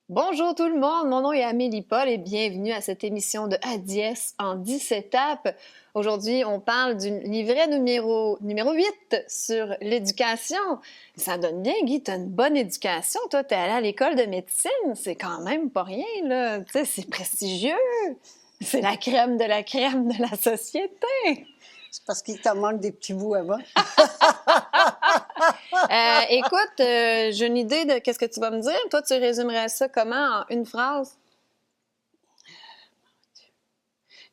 Bonjour tout le monde, mon nom est Amélie Paul et bienvenue à cette émission de ADS en 10 étapes. Aujourd'hui, on parle du livret numéro 8 sur l'éducation. Ça donne bien, Guy, tu as une bonne éducation. Toi, tu es allé à l'école de médecine, c'est quand même pas rien, là. Tu sais, c'est prestigieux. C'est la crème de la société. C'est parce qu'il t'en manque des petits bouts avant. Écoute, j'ai une idée de qu'est-ce que tu vas me dire. Toi, tu résumerais ça comment en une phrase?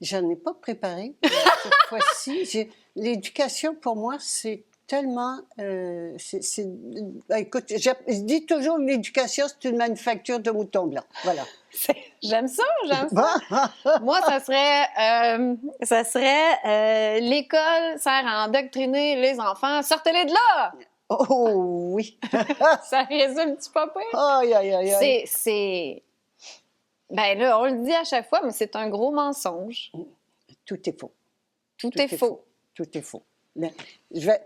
J'en ai pas préparé cette fois-ci. L'éducation, pour moi, c'est tellement... écoute, je dis toujours l'éducation, c'est une manufacture de moutons blancs. Voilà. J'aime ça, j'aime ça. Moi, ça serait l'école sert à endoctriner les enfants. Sortez-les de là! Oh oui! Ça résume-tu pas pire? Aïe, aïe, aïe, aïe. Ben là, on le dit à chaque fois, mais c'est un gros mensonge. Tout est faux. Tout est faux. Tout est faux. Mais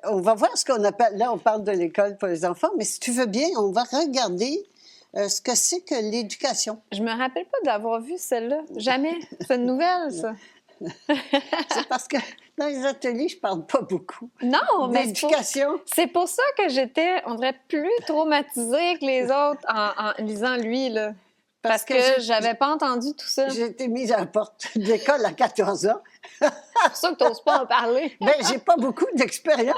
on va voir ce qu'on appelle... Là, on parle de l'école pour les enfants, mais si tu veux bien, on va regarder ce que c'est que l'éducation. Je me rappelle pas d'avoir vu celle-là. Jamais. C'est une nouvelle, ça. C'est parce que dans les ateliers, je parle pas beaucoup. Non, mais d'éducation. C'est pour ça que j'étais, on dirait, plus traumatisée que les autres en lisant lui, là. Parce que j'avais pas entendu tout ça. J'ai été mise à la porte de l'école à 14 ans. C'est pour ça que t'oses pas en parler. Bien, j'ai pas beaucoup d'expérience.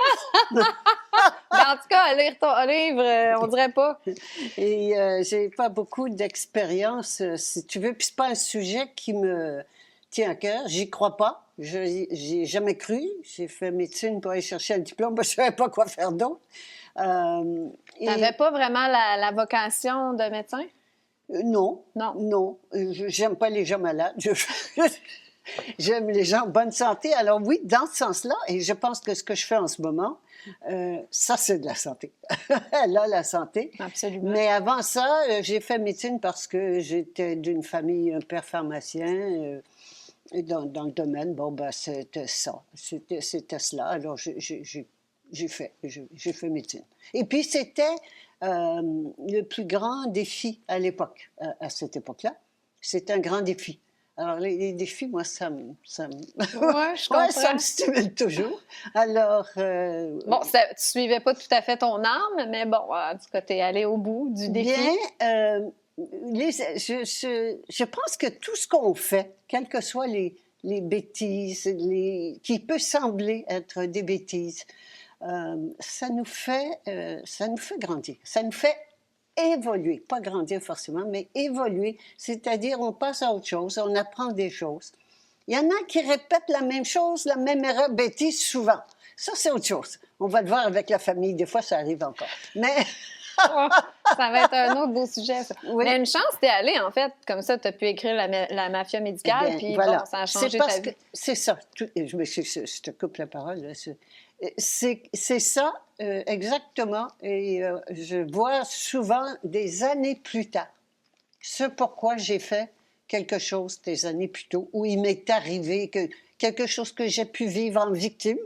Ben, en tout cas, à lire ton livre, on dirait pas. Et j'ai pas beaucoup d'expérience, si tu veux. Puis c'est pas un sujet qui me tient à cœur. J'y crois pas. J'ai jamais cru. J'ai fait médecine pour aller chercher un diplôme. Je savais pas quoi faire d'autre. T'avais pas vraiment la vocation de médecin? Non. Non. Non. J'aime pas les gens malades. J'aime les gens en bonne santé. Alors oui, dans ce sens-là, et je pense que ce que je fais en ce moment, ça, c'est de la santé. Là, la santé. Absolument. Mais avant ça, j'ai fait médecine parce que j'étais d'une famille, un père pharmacien dans le domaine. Bon, ben, c'était ça. C'était cela. Alors, j'ai fait médecine. Et puis, c'était le plus grand défi à l'époque, à cette époque-là. C'était un grand défi. Alors, les défis, moi, ça me... Ouais, je comprends. Ouais, ça me stimule toujours. Alors... Bon, tu suivais pas tout à fait ton âme, mais bon, en tout cas, t'es allé au bout du défi. Bien, je pense que tout ce qu'on fait, quelles que soient les bêtises, qui peut sembler être des bêtises, ça nous fait grandir. Ça nous fait évoluer, pas grandir forcément, mais évoluer, c'est-à-dire on passe à autre chose, on apprend des choses. Il y en a qui répètent la même chose, la même erreur, bêtise souvent. Ça, c'est autre chose. On va le voir avec la famille, des fois ça arrive encore. Mais... Ça va être un autre beau sujet, ça. Oui. Mais une chance, t'es allée, en fait. Comme ça, t'as pu écrire la mafia médicale, Eh bien, puis voilà. bon, ça a changé ta vie. C'est ça. Je te coupe la parole. Là. C'est ça, exactement. Et je vois souvent des années plus tard ce pourquoi j'ai fait quelque chose des années plus tôt, où il m'est arrivé quelque chose que j'ai pu vivre en victime,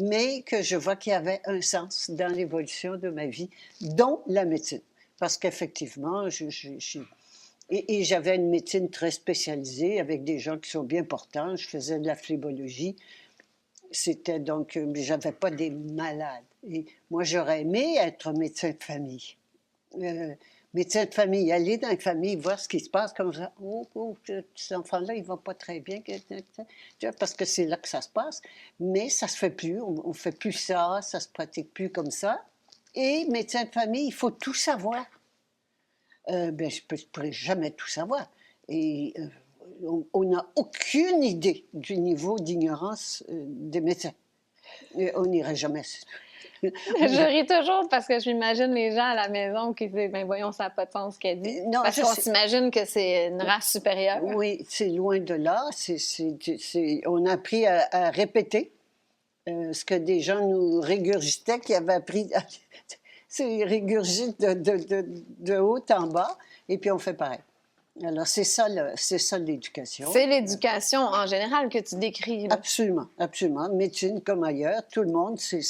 mais que je vois qu'il y avait un sens dans l'évolution de ma vie, dont la médecine. Parce qu'effectivement, et j'avais une médecine très spécialisée, avec des gens qui sont bien portants. Je faisais de la phlébologie. C'était donc... j'avais pas des malades. Et moi, j'aurais aimé être médecin de famille. Médecin de famille, aller dans la famille, voir ce qui se passe, comme ça. Oh, cet enfant-là, il va pas très bien. Parce que c'est là que ça se passe. Mais ça se fait plus. On fait plus ça. Ça se pratique plus comme ça. Et médecin de famille, il faut tout savoir. Ben, je ne pourrais jamais tout savoir. Et on n'a aucune idée du niveau d'ignorance des médecins. Et on n'irait jamais. Je ris toujours parce que je m'imagine les gens à la maison qui disent « Ben voyons, ça n'a pas de sens ce qu'elle dit. » Non, parce qu'on s'imagine que c'est une race supérieure. Oui, c'est loin de là. On a appris à répéter ce que des gens nous régurgitaient, qui avaient appris... C'est régurgite de haut en bas, et puis on fait pareil. Alors, c'est ça l'éducation. C'est l'éducation en général que tu décris, là. Absolument, absolument. Médecine comme ailleurs, tout le monde, c'est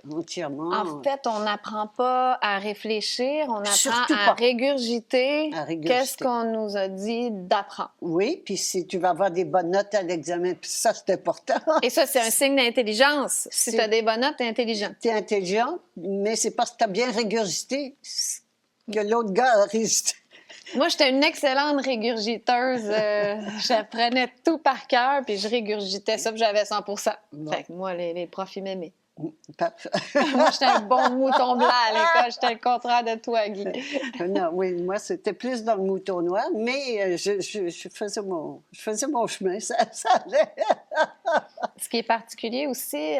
entièrement... En fait, on n'apprend pas à réfléchir, on apprend Surtout à pas. régurgiter, À régurgiter. qu'est-ce qu'on nous a dit d'apprendre. Oui, puis si tu vas avoir des bonnes notes à l'examen, puis ça, c'est important. Et ça, c'est un signe d'intelligence. Si C'est- tu as des bonnes notes, tu es intelligent. Tu es intelligent, mais c'est parce que tu as bien régurgité que l'autre gars a résisté. Moi, j'étais une excellente régurgiteuse. J'apprenais tout par cœur, puis je régurgitais ça, puis j'avais 100 Bon. Fait que moi, les profs, ils m'aimaient. Parfait. Moi, j'étais un bon mouton blanc à l'école. J'étais le contraire de toi, Guy. Non, oui, moi, c'était plus dans le mouton noir, mais je faisais mon chemin, ça allait. Ce qui est particulier aussi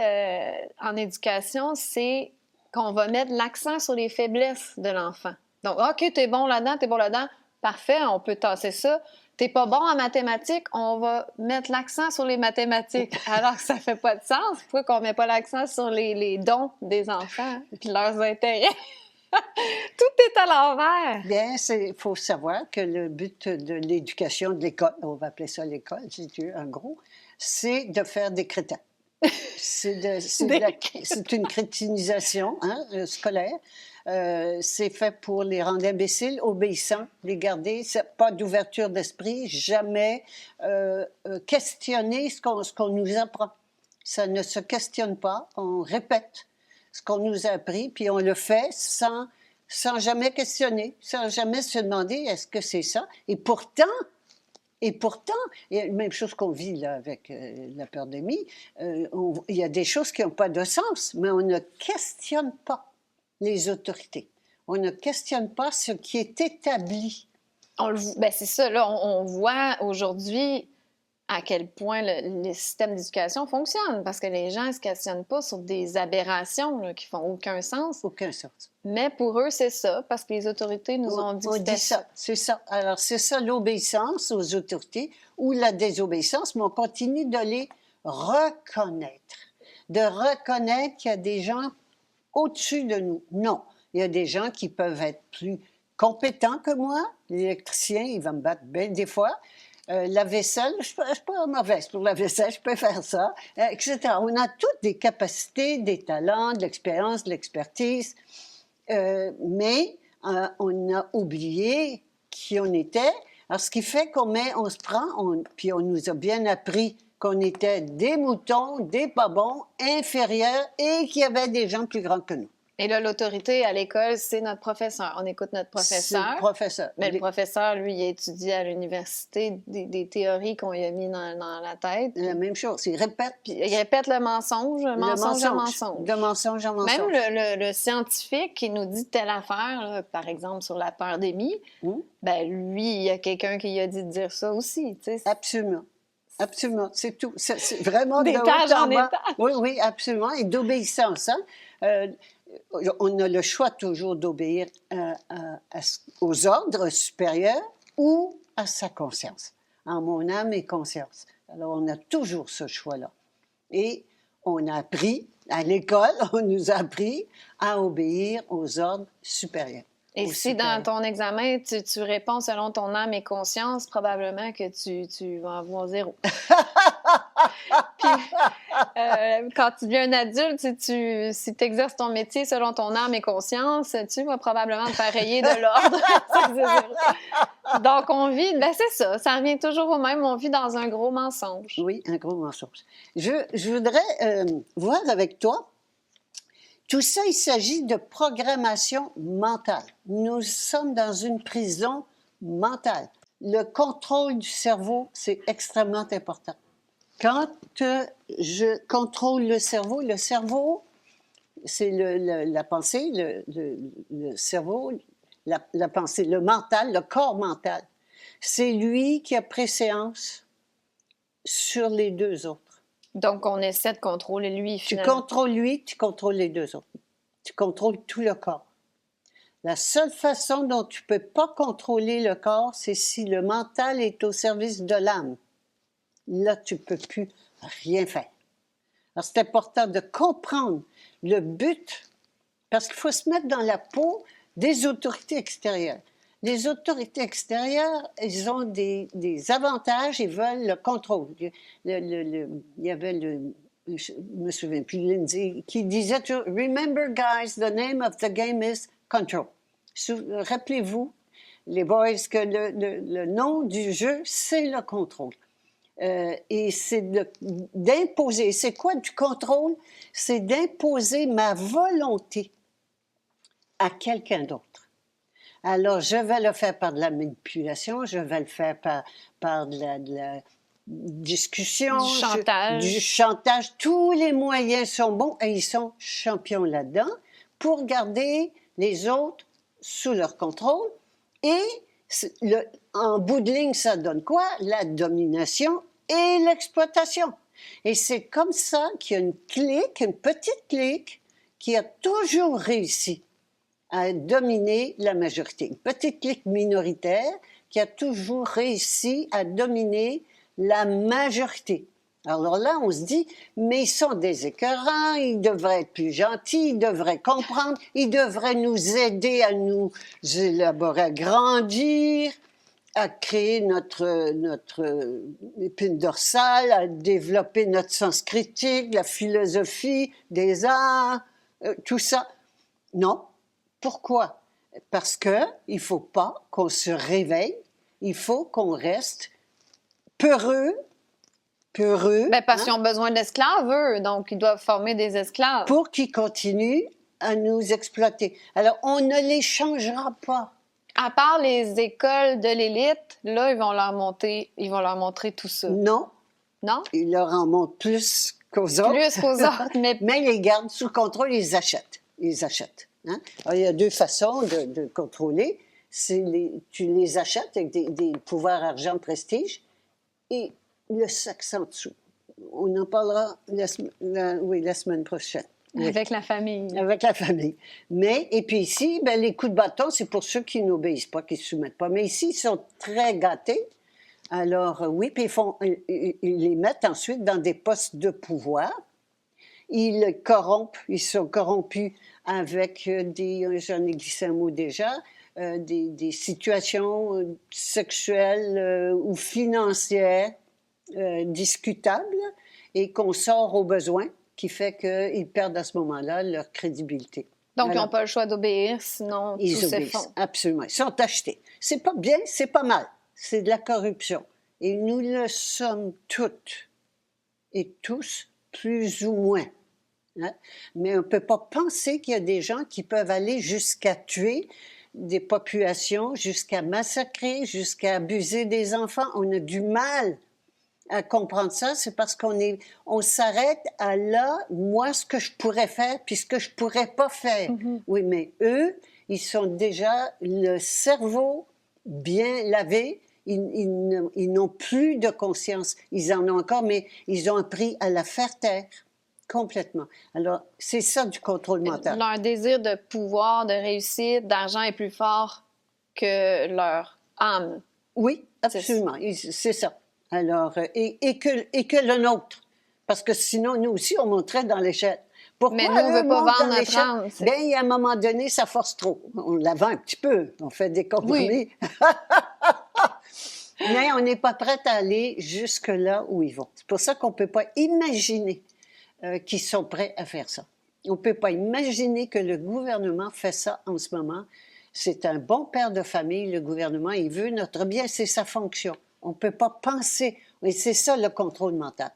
en éducation, c'est qu'on va mettre l'accent sur les faiblesses de l'enfant. Donc, OK, t'es bon là-dedans, parfait, on peut tasser ça. T'es pas bon en mathématiques, on va mettre l'accent sur les mathématiques. Alors que ça fait pas de sens. Pourquoi qu'on met pas l'accent sur les dons des enfants et leurs intérêts? Tout est à l'envers. Bien, il faut savoir que le but de l'éducation de l'école, on va appeler ça l'école, si tu veux, en gros, c'est de faire des crétins. C'est une crétinisation scolaire. C'est fait pour les rendre imbéciles, obéissants, les garder, pas d'ouverture d'esprit, jamais questionner ce qu'on nous apprend. Ça ne se questionne pas, on répète ce qu'on nous a appris, puis on le fait sans jamais questionner, sans jamais se demander est-ce que c'est ça. Et pourtant, il y a la même chose qu'on vit là, avec la pandémie, il y a des choses qui n'ont pas de sens, mais on ne questionne pas les autorités. On ne questionne pas ce qui est établi. C'est ça, là, on voit aujourd'hui à quel point le système d'éducation fonctionne, parce que les gens ne se questionnent pas sur des aberrations là, qui font aucun sens. Aucun sens. Mais pour eux, c'est ça, parce que les autorités nous ont dit que c'était ça. C'est ça. Alors, c'est ça l'obéissance aux autorités ou la désobéissance, mais on continue de les reconnaître. De reconnaître qu'il y a des gens au-dessus de nous. Non. Il y a des gens qui peuvent être plus compétents que moi. L'électricien, il va me battre bien des fois. La vaisselle, je ne suis pas mauvaise pour la vaisselle, je peux faire ça, etc. On a toutes des capacités, des talents, de l'expérience, de l'expertise, mais on a oublié qui on était. Alors, ce qui fait on se prend, puis on nous a bien appris qu'on était des moutons, des pas bons, inférieurs, et qu'il y avait des gens plus grands que nous. Et là, l'autorité à l'école, c'est notre professeur. On écoute notre professeur. C'est le professeur. Mais le professeur, lui, il a étudié à l'université des théories qu'on lui a mis dans la tête. La même chose. Il répète. Puis il répète le mensonge à mensonge. De mensonge en mensonge. Même le scientifique qui nous dit telle affaire, là, par exemple sur la pandémie, ben lui, il y a quelqu'un qui lui a dit de dire ça aussi. Tu sais. Absolument. Absolument. C'est tout. C'est vraiment d'étage en étage. Oui, oui, absolument. Et d'obéissance. On a le choix toujours d'obéir aux ordres supérieurs ou à sa conscience, en mon âme et conscience. Alors, on a toujours ce choix-là. Et on a appris, à l'école, on nous a appris à obéir aux ordres supérieurs. Et si dans ton examen, tu réponds selon ton âme et conscience, probablement que tu vas avoir 0. Puis, quand tu deviens un adulte, si tu exerces ton métier selon ton âme et conscience, tu vas probablement te faire rayer de l'ordre. Donc, on vit, c'est ça revient toujours au même, on vit dans un gros mensonge. Oui, un gros mensonge. Je voudrais voir avec toi. Tout ça, il s'agit de programmation mentale. Nous sommes dans une prison mentale. Le contrôle du cerveau, c'est extrêmement important. Quand je contrôle le cerveau, c'est la pensée, le cerveau, la pensée, le mental, le corps mental. C'est lui qui a préséance sur les deux autres. Donc, on essaie de contrôler lui, finalement. Tu contrôles lui, tu contrôles les deux autres. Tu contrôles tout le corps. La seule façon dont tu ne peux pas contrôler le corps, c'est si le mental est au service de l'âme. Là, tu ne peux plus rien faire. Alors, c'est important de comprendre le but, parce qu'il faut se mettre dans la peau des autorités extérieures. Les autorités extérieures, ils ont des avantages, ils veulent le contrôle. Il y avait je ne me souviens plus, Lindsay, qui disait toujours, Remember, guys, the name of the game is control. Rappelez-vous, les boys, que le nom du jeu, c'est le contrôle. Et c'est d'imposer. C'est quoi du contrôle? C'est d'imposer ma volonté à quelqu'un d'autre. Alors, je vais le faire par de la manipulation, je vais le faire par de la discussion. Du chantage. Du chantage. Tous les moyens sont bons et ils sont champions là-dedans pour garder les autres sous leur contrôle. Et en bout de ligne, ça donne quoi? La domination et l'exploitation. Et c'est comme ça qu'il y a une petite clique, qui a toujours réussi à dominer la majorité. Une petite clique minoritaire qui a toujours réussi à dominer la majorité. Alors là, on se dit, mais ils sont des écœurants, ils devraient être plus gentils, ils devraient comprendre, ils devraient nous aider à nous élaborer, à grandir, à créer notre épine dorsale, à développer notre sens critique, la philosophie, des arts, tout ça. Non. Pourquoi? Parce qu'il ne faut pas qu'on se réveille, il faut qu'on reste peureux. Ben, parce qu'ils ont besoin d'esclaves, eux, donc ils doivent former des esclaves. Pour qu'ils continuent à nous exploiter. Alors, on ne les changera pas. À part les écoles de l'élite, là, ils vont leur montrer tout ça. Non. Non? Ils leur en montrent plus qu'aux autres. Plus qu'aux autres, mais... Mais ils les gardent sous contrôle, ils les achètent. Hein? Alors, il y a deux façons de contrôler. Tu les achètes avec des pouvoirs argent prestige et le sexe en dessous. On en parlera la semaine prochaine. Avec la famille. Avec la famille. Et puis ici, ben, les coups de bâton, c'est pour ceux qui n'obéissent pas, qui ne se soumettent pas. Mais ici, ils sont très gâtés. Alors, oui, puis ils les mettent ensuite dans des postes de pouvoir. Ils corrompent, ils sont corrompus avec j'en ai glissé un mot déjà, des situations sexuelles ou financières discutables et qu'on sort au besoin, qui fait qu'ils perdent à ce moment-là leur crédibilité. Donc, ils n'ont pas le choix d'obéir, sinon ils tout obéissent, s'effondre. absolument. Ils sont achetés. C'est pas bien, c'est pas mal. C'est de la corruption. Et nous le sommes toutes et tous, plus ou moins. Hein? Mais on ne peut pas penser qu'il y a des gens qui peuvent aller jusqu'à tuer des populations, jusqu'à massacrer, jusqu'à abuser des enfants. On a du mal à comprendre ça. C'est parce on s'arrête à là, moi, ce que je pourrais faire, puis ce que je ne pourrais pas faire. Mm-hmm. Oui, mais eux, ils sont déjà le cerveau bien lavé. Ils n'ont plus de conscience. Ils en ont encore, mais ils ont appris à la faire taire. Complètement. Alors, c'est ça du contrôle mental. Leur désir de pouvoir, de réussite, d'argent est plus fort que leur âme. Oui, absolument. C'est ça. Alors, et que le nôtre. Parce que sinon, nous aussi, on monterait dans l'échelle. Pourquoi mais nous, on ne veut pas vendre notre âme. Bien, il y a un moment donné, ça force trop. On la vend un petit peu. On fait des compromis. Oui. Mais on n'est pas prêt à aller jusque-là où ils vont. C'est pour ça qu'on ne peut pas imaginer qu'ils sont prêts à faire ça. On ne peut pas imaginer que le gouvernement fait ça en ce moment. C'est un bon père de famille, le gouvernement. Il veut notre bien, c'est sa fonction. On ne peut pas penser. Et c'est ça, le contrôle mental.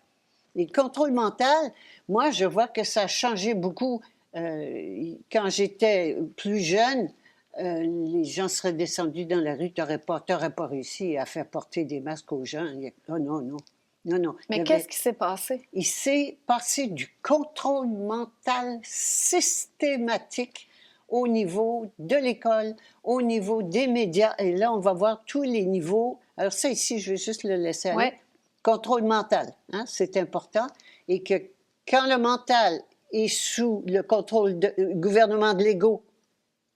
Et le contrôle mental, moi, je vois que ça a changé beaucoup. Quand j'étais plus jeune, les gens seraient descendus dans la rue, tu n'aurais pas réussi à faire porter des masques aux gens. Oh non, non. Non, non. Mais qu'est-ce qui s'est passé? Il s'est passé du contrôle mental systématique au niveau de l'école, au niveau des médias. Et là, on va voir tous les niveaux. Alors ça, ici, je vais juste le laisser aller. Ouais. Contrôle mental, hein, c'est important. Et que quand le mental est sous le contrôle du gouvernement de l'ego,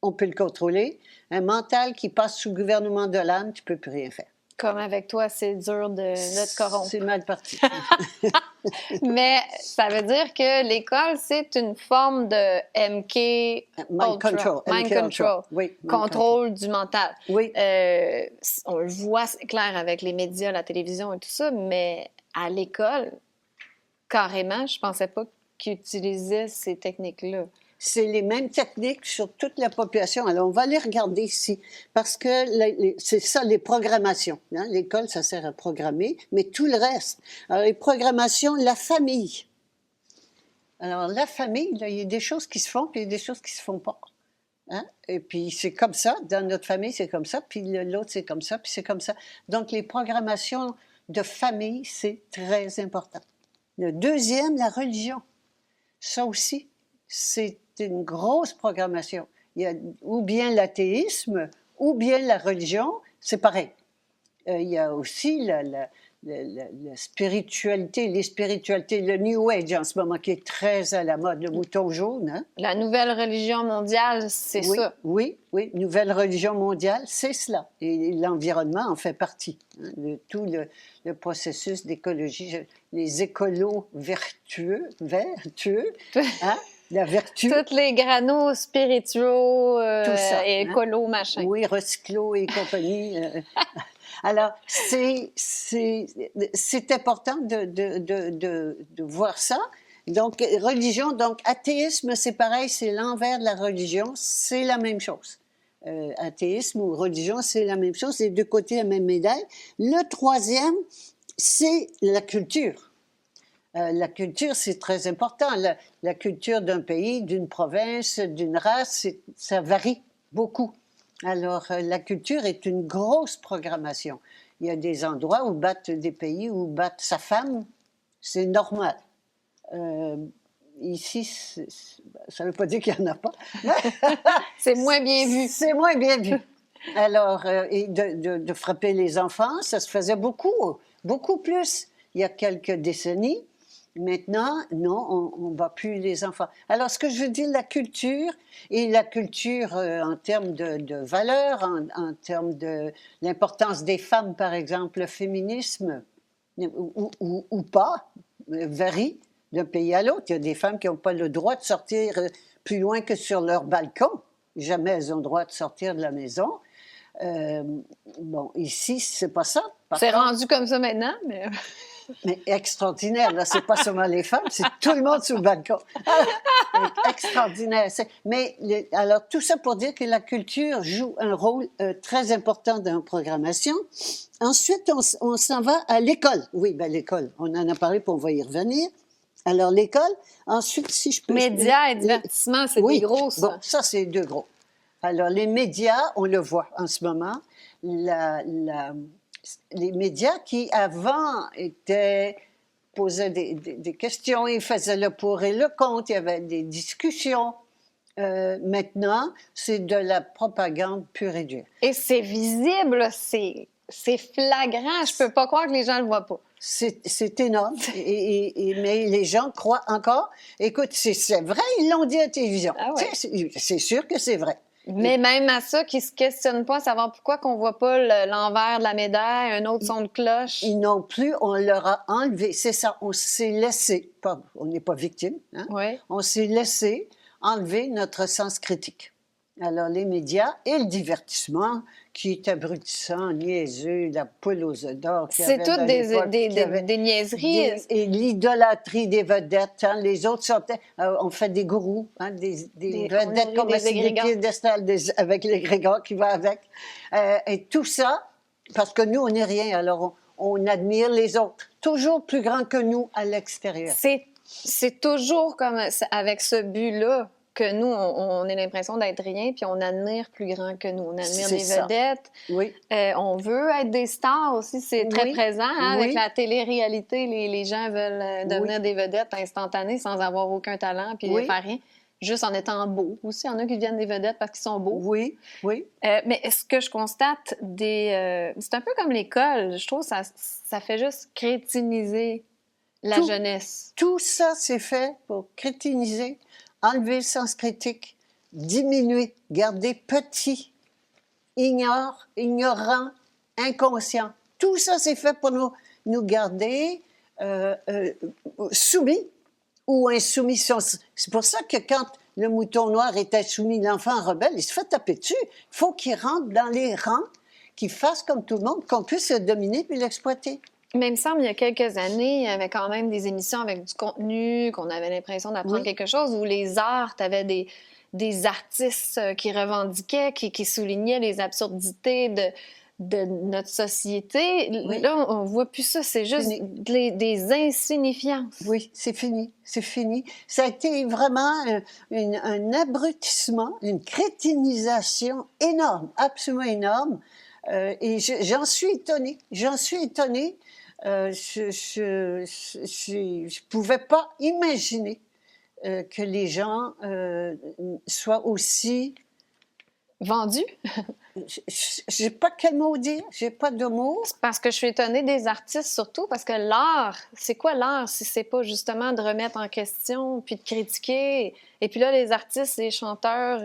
on peut le contrôler. Un mental qui passe sous le gouvernement de l'âme, tu ne peux plus rien faire. Comme avec toi, c'est dur de te corrompre. C'est mal parti. Mais ça veut dire que l'école, c'est une forme de MK Mind control. Mind control. Oui. Contrôle du mental. Oui. On le voit, c'est clair, avec les médias, la télévision et tout ça, mais à l'école, carrément, je pensais pas qu'ils utilisaient ces techniques-là. C'est les mêmes techniques sur toute la population. Alors, on va les regarder ici, parce que c'est ça, les programmations. Hein? L'école, ça sert à programmer, mais tout le reste. Alors, les programmations, la famille. Alors, la famille, là, il y a des choses qui se font, puis il y a des choses qui se font pas. Hein? Et puis, c'est comme ça. Dans notre famille, c'est comme ça, puis l'autre, c'est comme ça, puis c'est comme ça. Donc, les programmations de famille, c'est très important. Le deuxième, la religion. Ça aussi, c'est une grosse programmation. Il y a ou bien l'athéisme, ou bien la religion, c'est pareil. Il y a aussi la spiritualité, les spiritualités, le New Age en ce moment qui est très à la mode, le mouton jaune. Hein? La nouvelle religion mondiale, c'est oui, ça. Oui, nouvelle religion mondiale, c'est cela. Et l'environnement en fait partie. Hein, tout le processus d'écologie, les écolos vertueux, hein? La vertu. Toutes les granos spirituaux tout ça, et hein? écolos, machin. Oui, recyclo et compagnie. Alors, c'est important de voir ça. Donc, religion, donc athéisme, c'est pareil, c'est l'envers de la religion, c'est la même chose. Athéisme ou religion, c'est la même chose, c'est deux côtés de la même médaille. Le troisième, c'est la culture. La culture, c'est très important. La culture d'un pays, d'une province, d'une race, ça varie beaucoup. Alors, la culture est une grosse programmation. Il y a des endroits où battre des pays, où battre sa femme, c'est normal. Ici, ça ne veut pas dire qu'il n'y en a pas. C'est moins bien vu. C'est moins bien vu. Alors, et de frapper les enfants, ça se faisait beaucoup, beaucoup plus il y a quelques décennies. Maintenant, non, on ne bat plus les enfants. Alors, ce que je veux dire, la culture en termes de valeurs, en termes de l'importance des femmes, par exemple, le féminisme, ou pas, varie d'un pays à l'autre. Il y a des femmes qui n'ont pas le droit de sortir plus loin que sur leur balcon. Jamais elles ont le droit de sortir de la maison. Bon, ici, c'est pas ça. C'est rendu comme ça maintenant, mais... Mais extraordinaire, là, c'est pas seulement les femmes, c'est tout le monde sur le balcon. Extraordinaire. Mais, alors, tout ça pour dire que la culture joue un rôle très important dans la programmation. Ensuite, on s'en va à l'école. Oui, bien, l'école, on en a parlé, puis on va y revenir. Alors, l'école, ensuite, si je peux... Médias et divertissement, c'est des gros, ça. Bon, ça, c'est deux gros. Alors, les médias, on le voit en ce moment, les médias qui, avant, posaient des questions, ils faisaient le pour et le contre, il y avait des discussions. Maintenant, c'est de la propagande pure et dure. Et c'est visible, c'est flagrant. Je peux pas croire que les gens le voient pas. C'est énorme, mais les gens croient encore. Écoute, c'est vrai, ils l'ont dit à la télévision. Ah ouais. C'est sûr que c'est vrai. Mais même à ça, qui se questionnent pas à savoir pourquoi qu'on voit pas l'envers de la médaille, un autre son de cloche. Ils non plus, on leur a enlevé. C'est ça, on s'est laissé, on n'est pas victime, hein? Oui. On s'est laissé enlever notre sens critique. Alors, les médias et le divertissement, qui est abrutissant, niaiseux, la poule aux œufs d'or. C'est toutes des niaiseries. Et l'idolâtrie des vedettes. Hein, les autres sortaient, on fait des gourous, hein, des vedettes comme des piédestals avec l'égrégore qui va avec. Et tout ça, parce que nous, on n'est rien, alors on admire les autres. Toujours plus grands que nous à l'extérieur. C'est toujours comme avec ce but-là que nous, on a l'impression d'être rien, puis on admire plus grand que nous. On admire des vedettes. Oui. On veut être des stars aussi, c'est très présent. Hein, avec la télé-réalité, les gens veulent devenir des vedettes instantanées sans avoir aucun talent, puis faire rien. Juste en étant beaux. Aussi, il y en a qui deviennent des vedettes parce qu'ils sont beaux. Oui. Mais ce que je constate, c'est un peu comme l'école. Je trouve que ça fait juste crétiniser la jeunesse. Tout ça, c'est fait pour crétiniser, enlever le sens critique, diminuer, garder petit, ignorant, inconscient. Tout ça, c'est fait pour nous garder soumis ou insoumis. C'est pour ça que quand le mouton noir est insoumis, l'enfant rebelle, il se fait taper dessus. Il faut qu'il rentre dans les rangs, qu'il fasse comme tout le monde, qu'on puisse le dominer puis l'exploiter. Mais il me semble, il y a quelques années, il y avait quand même des émissions avec du contenu, qu'on avait l'impression d'apprendre quelque chose, où les arts, tu avais des artistes qui revendiquaient, qui soulignaient les absurdités de notre société. Oui. Là, on voit plus ça, c'est juste des insignifiances. Oui, c'est fini, c'est fini. Ça a été vraiment un abrutissement, une crétinisation énorme, absolument énorme. Et j'en suis étonnée, j'en suis étonnée. Je pouvais pas imaginer que les gens soient aussi... Vendus? J'ai pas quel mot dire, j'ai pas de mots. C'est parce que je suis étonnée des artistes surtout, parce que l'art, c'est quoi l'art si c'est pas justement de remettre en question puis de critiquer? Et puis là, les artistes, les chanteurs,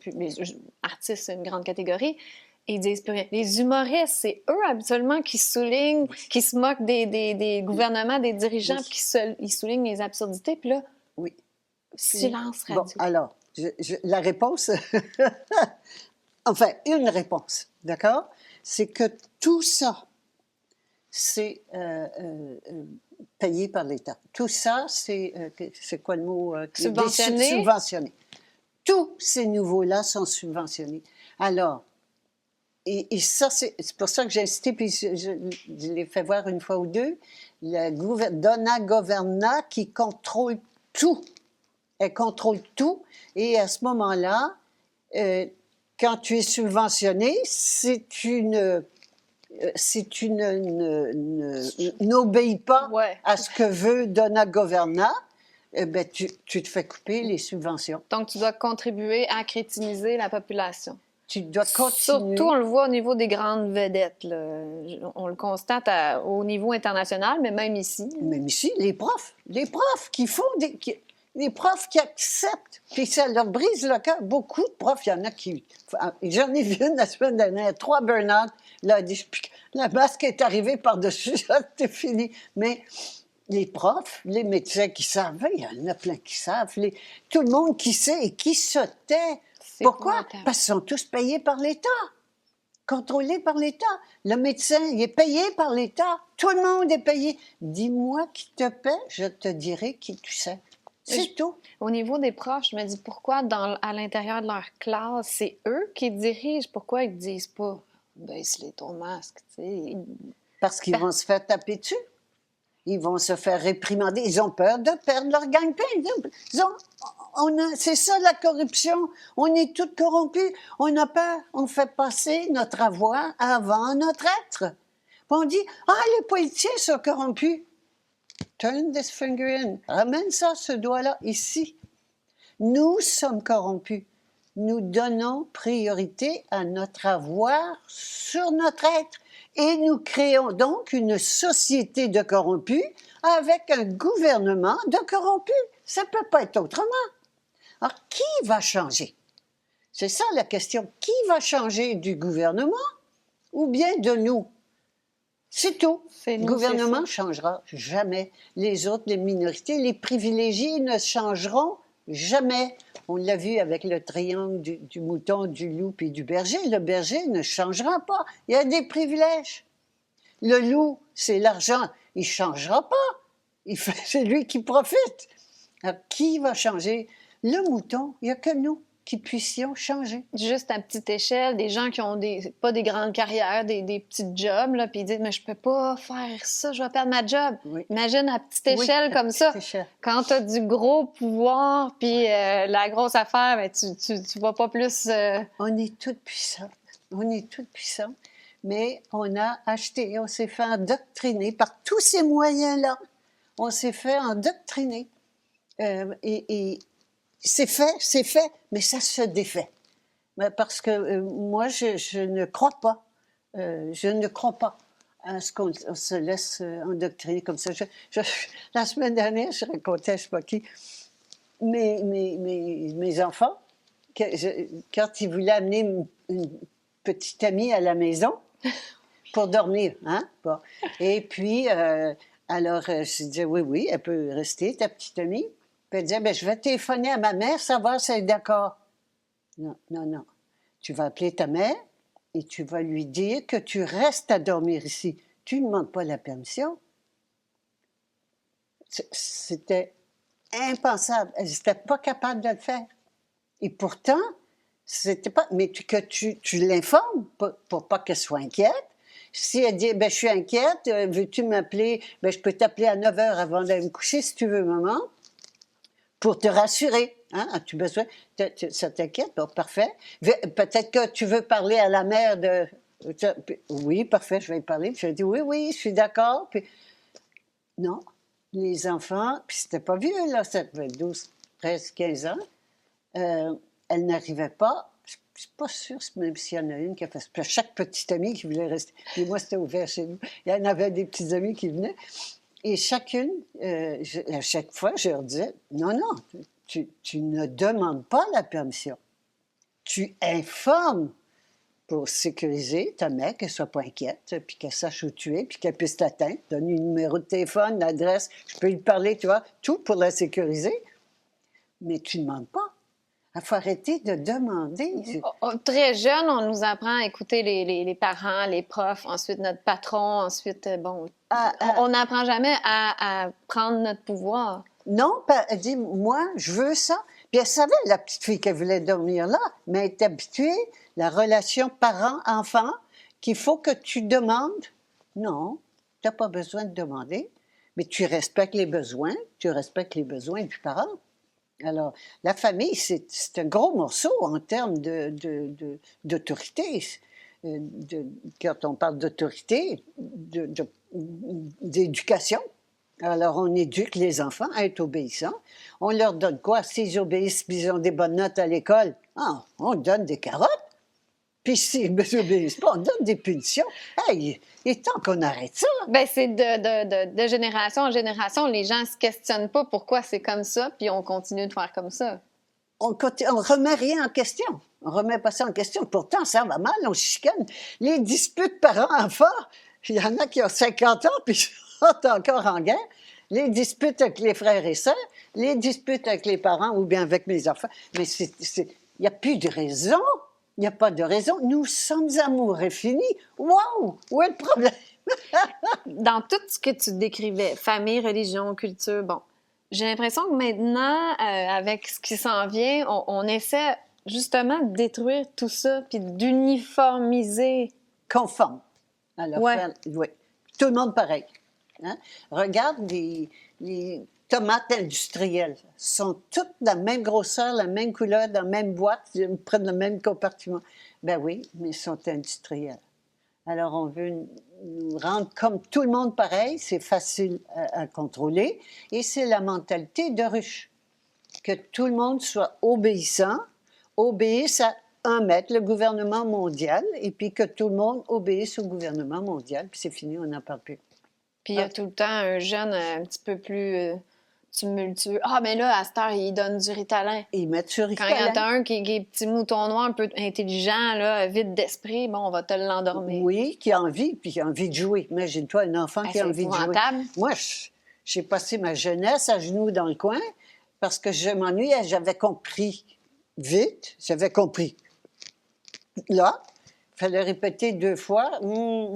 puis les artistes, c'est une grande catégorie, ils disent plus rien. Les humoristes, c'est eux habituellement qui soulignent, qui se moquent des gouvernements, des dirigeants, puis ils soulignent les absurdités. Puis là, silence radio. Bon, alors, la réponse, enfin, une réponse, d'accord? C'est que tout ça, c'est payé par l'État. Tout ça, c'est quoi le mot? Subventionné. Subventionné. Tous ces nouveaux-là sont subventionnés. Alors, et ça, c'est pour ça que j'ai insisté, puis je l'ai fait voir une fois ou deux, Donna Governa qui contrôle tout. Elle contrôle tout. Et à ce moment-là, quand tu es subventionné, si tu n'obéis pas à ce que veut Donna Governa, ben, tu te fais couper les subventions. Donc, tu dois contribuer à crétiniser la population. Tu dois continuer. Surtout, on le voit au niveau des grandes vedettes. Là. On le constate au niveau international, mais même ici. Même ici, les profs qui font les profs qui acceptent, puis ça leur brise le cœur. Beaucoup de profs, il y en a qui... J'en ai vu une la semaine dernière, 3 burn-out. Là, la masque est arrivée par-dessus, c'était fini. Mais les profs, les médecins qui savent, il y en a plein qui savent, tout le monde qui sait et qui se tait. Pourquoi? Parce qu'ils sont tous payés par l'État, contrôlés par l'État. Le médecin, il est payé par l'État. Tout le monde est payé. Dis-moi qui te paie, je te dirai qui tu sais. C'est tout. Au niveau des profs, je me dis pourquoi à l'intérieur de leur classe, c'est eux qui dirigent. Pourquoi ils ne disent pas « baisse-les ton masque », tu sais? Parce qu'ils vont se faire taper dessus. Ils vont se faire réprimander. Ils ont peur de perdre leur gagne-pain. C'est ça la corruption. On est tous corrompus. On a peur. On fait passer notre avoir avant notre être. Puis on dit « Ah, les politiciens sont corrompus. » Turn this finger in. Ramène ça, ce doigt-là, ici. Nous sommes corrompus. Nous donnons priorité à notre avoir sur notre être. Et nous créons donc une société de corrompus avec un gouvernement de corrompus. Ça ne peut pas être autrement. Alors, qui va changer? C'est ça la question. Qui va changer du gouvernement ou bien de nous? C'est tout. Le gouvernement ne changera jamais. Les autres, les minorités, les privilégiés ne changeront jamais. On l'a vu avec le triangle du mouton, du loup et du berger. Le berger ne changera pas. Il y a des privilèges. Le loup, c'est l'argent. Il ne changera pas. C'est lui qui profite. Alors, qui va changer? Le mouton, il n'y a que nous qui puissions changer. Juste à petite échelle, des gens qui ont pas des grandes carrières, des petits jobs, là, puis ils disent « mais je peux pas faire ça, je vais perdre ma job Oui. ». Imagine à petite échelle comme ça. Quand tu as du gros pouvoir, puis la grosse affaire, ben, tu vas pas plus... On est toutes puissants. On est toutes puissants. Mais on a acheté, on s'est fait endoctriner par tous ces moyens-là. On s'est fait endoctriner. Et c'est fait, mais ça se défait. Parce que moi, je ne crois pas. Je ne crois pas à ce qu'on se laisse endoctriner comme ça. La semaine dernière, je racontais, je ne sais pas qui, mes enfants, quand ils voulaient amener une petite amie à la maison pour dormir, hein? Bon. Et puis, Alors, je disais, oui, oui, elle peut rester, ta petite amie. Puis elle disait, ben, je vais téléphoner à ma mère, savoir si elle est d'accord. Non, non, non. Tu vas appeler ta mère et tu vas lui dire que tu restes à dormir ici. Tu ne demandes pas la permission. C'était impensable. Elle n'était pas capable de le faire. Et pourtant, c'était pas. Mais que tu l'informes pour pas qu'elle soit inquiète. Si elle dit, ben, je suis inquiète, veux-tu m'appeler? Ben, je peux t'appeler à 9 heures avant d'aller me coucher si tu veux, maman, pour te rassurer. Hein? As-tu besoin? Ça t'inquiète? Bon, parfait. Peut-être que tu veux parler à la mère de. Oui, parfait, je vais y parler. Puis je dis, oui, oui, je suis d'accord. Puis non, les enfants, puis c'était pas vieux, là, ça devait être 12, 13, 15 ans. Elle n'arrivait pas. Je ne suis pas sûre même s'il y en a une qui a fait ça. Puis chaque petite amie qui voulait rester. Et moi, c'était ouvert chez nous. Il y en avait des petits amis qui venaient. Et chacune, à chaque fois, je leur disais, non, non, tu ne demandes pas la permission. Tu informes pour sécuriser ta mère, qu'elle ne soit pas inquiète, puis qu'elle sache où tu es, puis qu'elle puisse t'atteindre. Donne un numéro de téléphone, l'adresse, je peux lui parler, tu vois, tout pour la sécuriser. Mais tu ne demandes pas. Il faut arrêter de demander. Très jeune, on nous apprend à écouter les parents, les profs, ensuite notre patron, ensuite, bon, on n'apprend jamais à prendre notre pouvoir. Non, elle dit, moi, je veux ça. Puis elle savait, la petite fille, qu'elle voulait dormir là, mais elle est habituée, la relation parent-enfant, qu'il faut que tu demandes. Non, tu n'as pas besoin de demander, mais tu respectes les besoins du parent. Alors, la famille, c'est un gros morceau en termes d'autorité. Quand on parle d'autorité, d'éducation. Alors, on éduque les enfants à être obéissants. On leur donne quoi? S'ils obéissent et ils ont des bonnes notes à l'école, on donne des carottes. Puis s'ils ne obéissent pas, on donne des punitions. Hey, il est temps qu'on arrête ça. Bien, c'est de génération en génération. Les gens ne se questionnent pas pourquoi c'est comme ça, puis on continue de faire comme ça. On ne remet rien en question. On ne remet pas ça en question. Pourtant, ça va mal, on chicane. Les disputes parents-enfants, il y en a qui ont 50 ans, puis sont encore en guerre. Les disputes avec les frères et sœurs, les disputes avec les parents ou bien avec mes enfants. Mais il n'y a plus de raison. Il n'y a pas de raison. Nous sommes amour infini. Wow! Où est le problème? Dans tout ce que tu décrivais, famille, religion, culture, bon, j'ai l'impression que maintenant, avec ce qui s'en vient, on essaie justement de détruire tout ça puis d'uniformiser. Conforme. Alors, Ouais. oui. Tout le monde pareil. Hein? Regarde les tomates industrielles. Sont toutes de la même grosseur, la même couleur, dans la même boîte, ils prennent le même compartiment. Ben oui, mais ils sont industriels. Alors, on veut nous rendre comme tout le monde pareil, c'est facile à contrôler, et c'est la mentalité de ruche. Que tout le monde soit obéissant, obéisse à un maître, le gouvernement mondial, et puis que tout le monde obéisse au gouvernement mondial, puis c'est fini, on n'en parle plus. Puis il y a tout le temps un jeune un petit peu plus tumultueux. Ah, mais là, à cette heure, il donne du Ritalin. Et mettre sur Quand il y en a un qui est petit mouton noir, un peu intelligent, là, vide d'esprit, bon, on va te l'endormir. Oui, qui a envie, puis qui a envie de jouer. Imagine-toi un enfant qui a envie de jouer. Moi, j'ai passé ma jeunesse à genoux dans le coin parce que je m'ennuyais. J'avais compris vite, j'avais compris. Là, il fallait répéter 2 fois,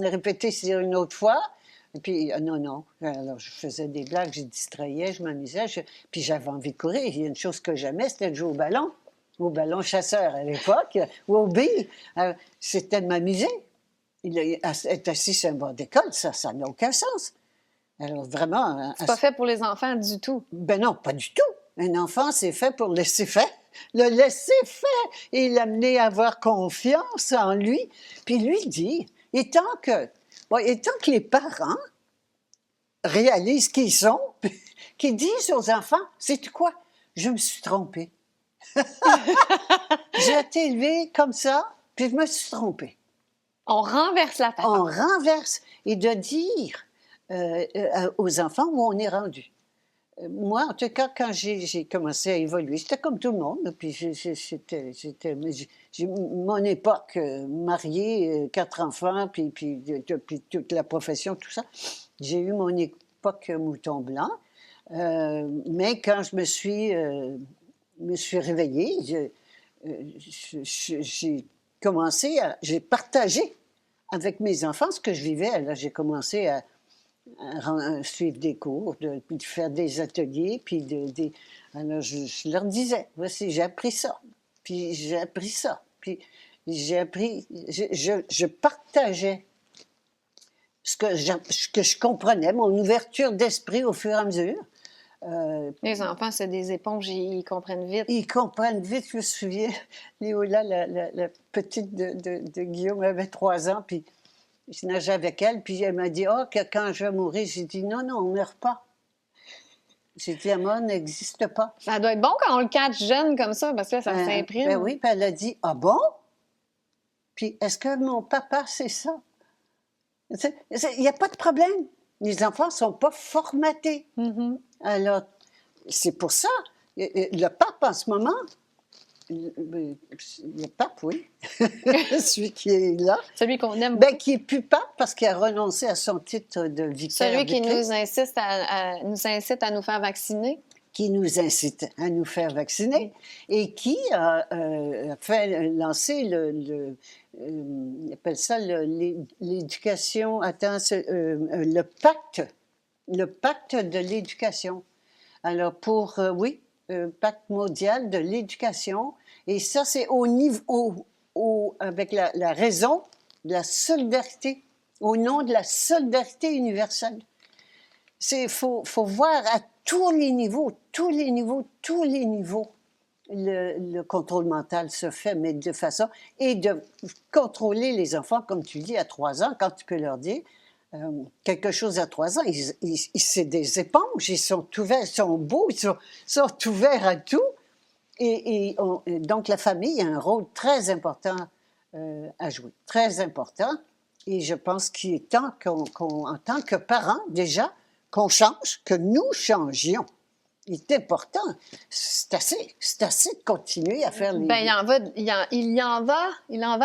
répéter une autre fois. Et puis, non, non. Alors, je faisais des blagues, je distrayais, je m'amusais. Puis, j'avais envie de courir. Il y a une chose que j'aimais, c'était de jouer au ballon chasseur à l'époque, ou au billes. C'était de m'amuser. Être assis sur un banc d'école, ça n'a aucun sens. Alors, vraiment... C'est pas fait pour les enfants du tout. Ben non, pas du tout. Un enfant, c'est fait pour laisser faire. Le laisser faire et l'amener à avoir confiance en lui. Puis lui dire, et tant que les parents réalisent qui ils sont, qu'ils disent aux enfants, sais-tu quoi? Je me suis trompée. J'ai été élevée comme ça, puis je me suis trompée. On renverse la table. On renverse. Et de dire aux enfants où on est rendu. Moi, en tout cas, quand j'ai commencé à évoluer, j'étais comme tout le monde. Puis j'ai mon époque, mariée, 4 enfants, puis toute la profession, tout ça. J'ai eu mon époque l'époque mouton blanc. Mais quand je me suis réveillée, j'ai commencé j'ai partagé avec mes enfants ce que je vivais. Alors, j'ai commencé à suivre des cours, puis de faire des ateliers, puis alors je leur disais, voici, j'ai appris ça, puis j'ai appris ça, puis j'ai appris, je partageais ce que je comprenais, mon ouverture d'esprit au fur et à mesure. Les enfants, c'est des éponges, ils comprennent vite. Ils comprennent vite. Je me souviens, Léola, la petite de Guillaume, avait 3 ans, puis je nageais avec elle, puis elle m'a dit, que quand je vais mourir, j'ai dit, non, on ne meurt pas. J'ai dit, la mort n'existe pas. Ça doit être bon quand on le catch jeune comme ça, parce que ça s'imprime. Ben oui, puis elle a dit, ah bon? Puis est-ce que mon papa sait ça? Il n'y a pas de problème. Les enfants ne sont pas formatés. Mm-hmm. Alors, c'est pour ça. Le pape, en ce moment, le pape, oui, celui qui est là. Celui qu'on aime. Ben, qui n'est plus pape parce qu'il a renoncé à son titre de vicaire. Celui qui nous incite à nous faire vacciner. Qui nous incite à nous faire vacciner et qui a fait lancer il appelle ça l'éducation, le pacte de l'éducation. Alors pacte mondial de l'éducation, et ça c'est au niveau, avec la raison de la solidarité, au nom de la solidarité universelle. Il faut voir à tous les niveaux, le contrôle mental se fait, mais de façon... Et de contrôler les enfants, comme tu dis, à 3 ans, quand tu peux leur dire quelque chose à 3 ans, c'est des éponges, ils sont ouverts, ils sont beaux, ils sont ouverts à tout. Donc, la famille a un rôle très important à jouer, très important. Et je pense qu'il est temps en tant que parents, déjà, qu'on change, que nous changions. Il est important. C'est assez de continuer à faire les... Ben, il en va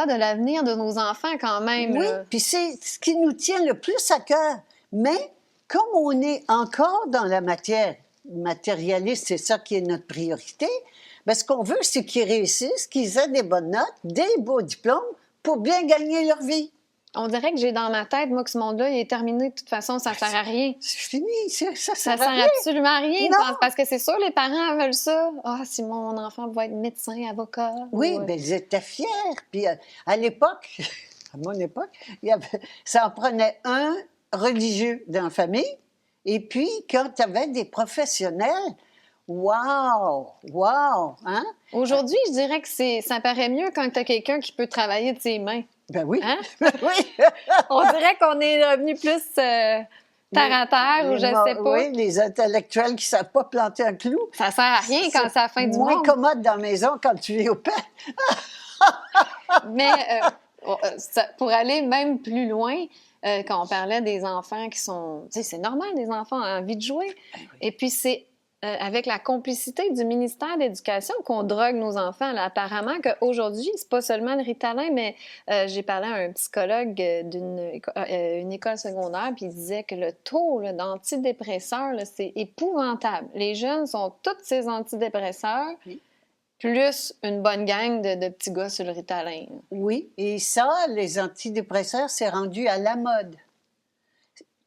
de l'avenir de nos enfants quand même. Oui, puis c'est ce qui nous tient le plus à cœur. Mais comme on est encore dans la matière matérialiste, c'est ça qui est notre priorité, bien, ce qu'on veut, c'est qu'ils réussissent, qu'ils aient des bonnes notes, des beaux diplômes pour bien gagner leur vie. On dirait que j'ai dans ma tête, moi, que ce monde-là, il est terminé. De toute façon, ça ne sert à rien. C'est fini, ça sert absolument à rien. Parce que c'est sûr, les parents veulent ça. Si mon enfant va être médecin, avocat. Oui, bien, ils étaient fiers. Puis à l'époque, à mon époque, ça en prenait un religieux dans la famille. Et puis, quand tu avais des professionnels, wow, hein? Aujourd'hui, je dirais que ça paraît mieux quand tu as quelqu'un qui peut travailler de ses mains. Ben oui. Hein? Oui. On dirait qu'on est revenu plus terre à terre, ou je ne sais pas. Oui, les intellectuels qui ne savent pas planter un clou. Ça ne sert à rien quand c'est la fin du monde. Moins commode dans la maison quand tu es au pain. Mais pour aller même plus loin, quand on parlait des enfants qui sont... Tu sais, c'est normal, des enfants ont envie de jouer. Ben oui. Et puis, c'est avec la complicité du ministère de l'Éducation qu'on drogue nos enfants. Là, apparemment qu'aujourd'hui, c'est pas seulement le Ritalin, mais j'ai parlé à un psychologue d'une école secondaire, puis il disait que le taux d'antidépresseurs, là, c'est épouvantable. Les jeunes sont tous ces antidépresseurs, plus une bonne gang de petits gars sur le Ritalin. Là. Oui, et ça, les antidépresseurs, c'est rendu à la mode.